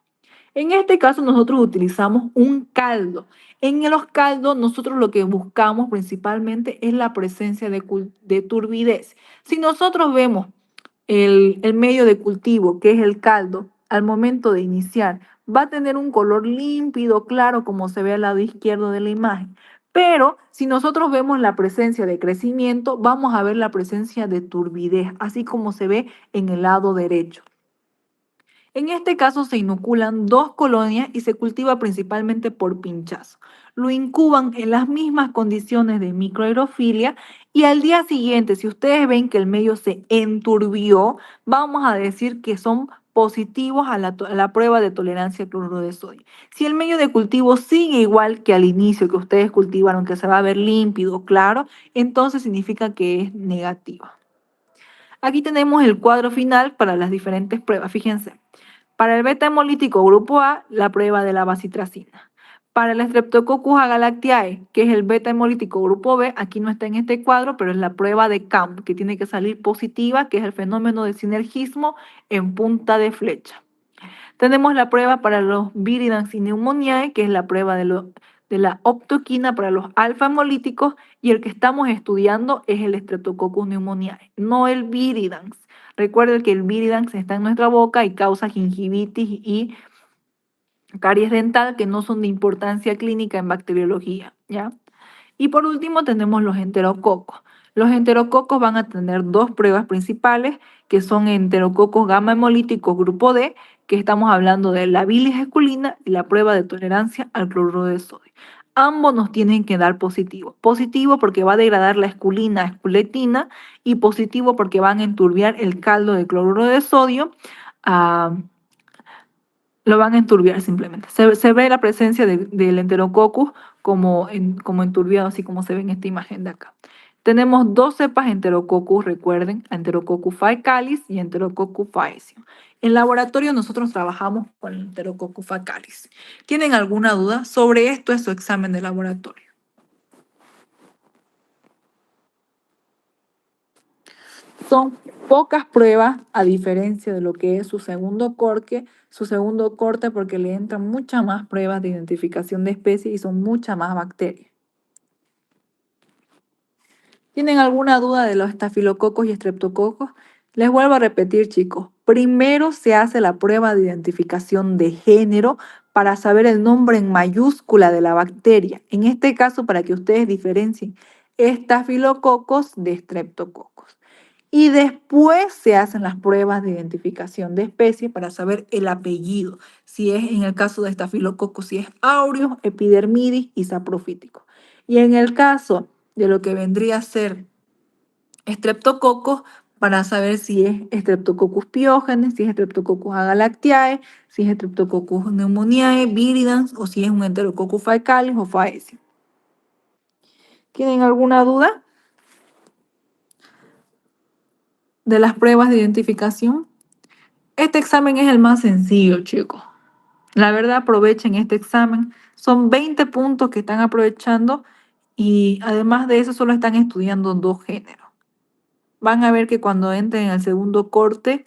En este caso nosotros utilizamos un caldo. En los caldos nosotros lo que buscamos principalmente es la presencia de turbidez. Si nosotros vemos el medio de cultivo, que es el caldo, al momento de iniciar, va a tener un color límpido, claro, como se ve al lado izquierdo de la imagen. Pero si nosotros vemos la presencia de crecimiento, vamos a ver la presencia de turbidez, así como se ve en el lado derecho. En este caso se inoculan 2 colonias y se cultiva principalmente por pinchazo. Lo incuban en las mismas condiciones de microaerofilia y al día siguiente, si ustedes ven que el medio se enturbió, vamos a decir que son positivos a la prueba de tolerancia al cloruro de sodio. Si el medio de cultivo sigue igual que al inicio que ustedes cultivaron, que se va a ver límpido, claro, entonces significa que es negativa. Aquí tenemos el cuadro final para las diferentes pruebas. Fíjense. Para el beta hemolítico grupo A, la prueba de la bacitracina. Para el Streptococcus agalactiae, que es el beta hemolítico grupo B, aquí no está en este cuadro, pero es la prueba de CAMP, que tiene que salir positiva, que es el fenómeno de sinergismo en punta de flecha. Tenemos la prueba para los viridans y pneumoniae, que es la prueba de la optoquina para los alfa hemolíticos, y el que estamos estudiando es el Streptococcus pneumoniae, no el viridans. Recuerden que el viridans está en nuestra boca y causa gingivitis y caries dental que no son de importancia clínica en bacteriología, ¿ya? Y por último tenemos los enterococos. Los enterococos van a tener 2 pruebas principales, que son enterococos gamma hemolíticos grupo D, que estamos hablando de la bilis esculina y la prueba de tolerancia al cloruro de sodio. Ambos nos tienen que dar positivo. Positivo porque va a degradar la esculina a esculetina y positivo porque van a enturbiar el caldo de cloruro de sodio. Lo van a enturbiar simplemente. Se ve la presencia del enterococcus como enturbiado, así como se ve en esta imagen de acá. Tenemos 2 cepas enterococcus, recuerden, Enterococcus faecalis y Enterococcus faecium. En laboratorio nosotros trabajamos con el Enterococcus faecalis. ¿Tienen alguna duda? Sobre esto es su examen de laboratorio. Son pocas pruebas a diferencia de lo que es su segundo corte, porque le entran muchas más pruebas de identificación de especies y son muchas más bacterias. ¿Tienen alguna duda de los estafilococos y estreptococos? Les vuelvo a repetir, chicos. Primero se hace la prueba de identificación de género para saber el nombre en mayúscula de la bacteria. En este caso, para que ustedes diferencien estafilococos de estreptococos. Y después se hacen las pruebas de identificación de especie para saber el apellido, si es en el caso de Staphylococcus, si es aureus, epidermidis y saprofítico. Y en el caso de lo que vendría a ser Streptococcus, para saber si es Streptococcus pyogenes, si es Streptococcus agalactiae, si es Streptococcus pneumoniae, viridans o si es un Enterococcus faecalis o faecium. ¿Tienen alguna duda de las pruebas de identificación? Este examen es el más sencillo, chicos. La verdad, aprovechen este examen. Son 20 puntos que están aprovechando y además de eso solo están estudiando 2 géneros. Van a ver que cuando entren en el segundo corte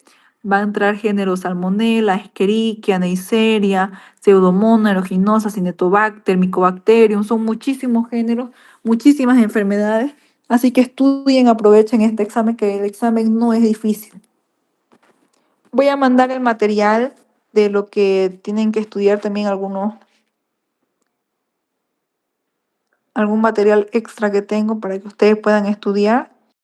va a entrar géneros Salmonella, Escherichia, Neisseria, Pseudomonas aeruginosa, Cinetobacter, Mycobacterium. Son muchísimos géneros, muchísimas enfermedades. Así que estudien, aprovechen este examen, que el examen no es difícil. Voy a mandar el material de lo que tienen que estudiar también algún material extra que tengo para que ustedes puedan estudiar.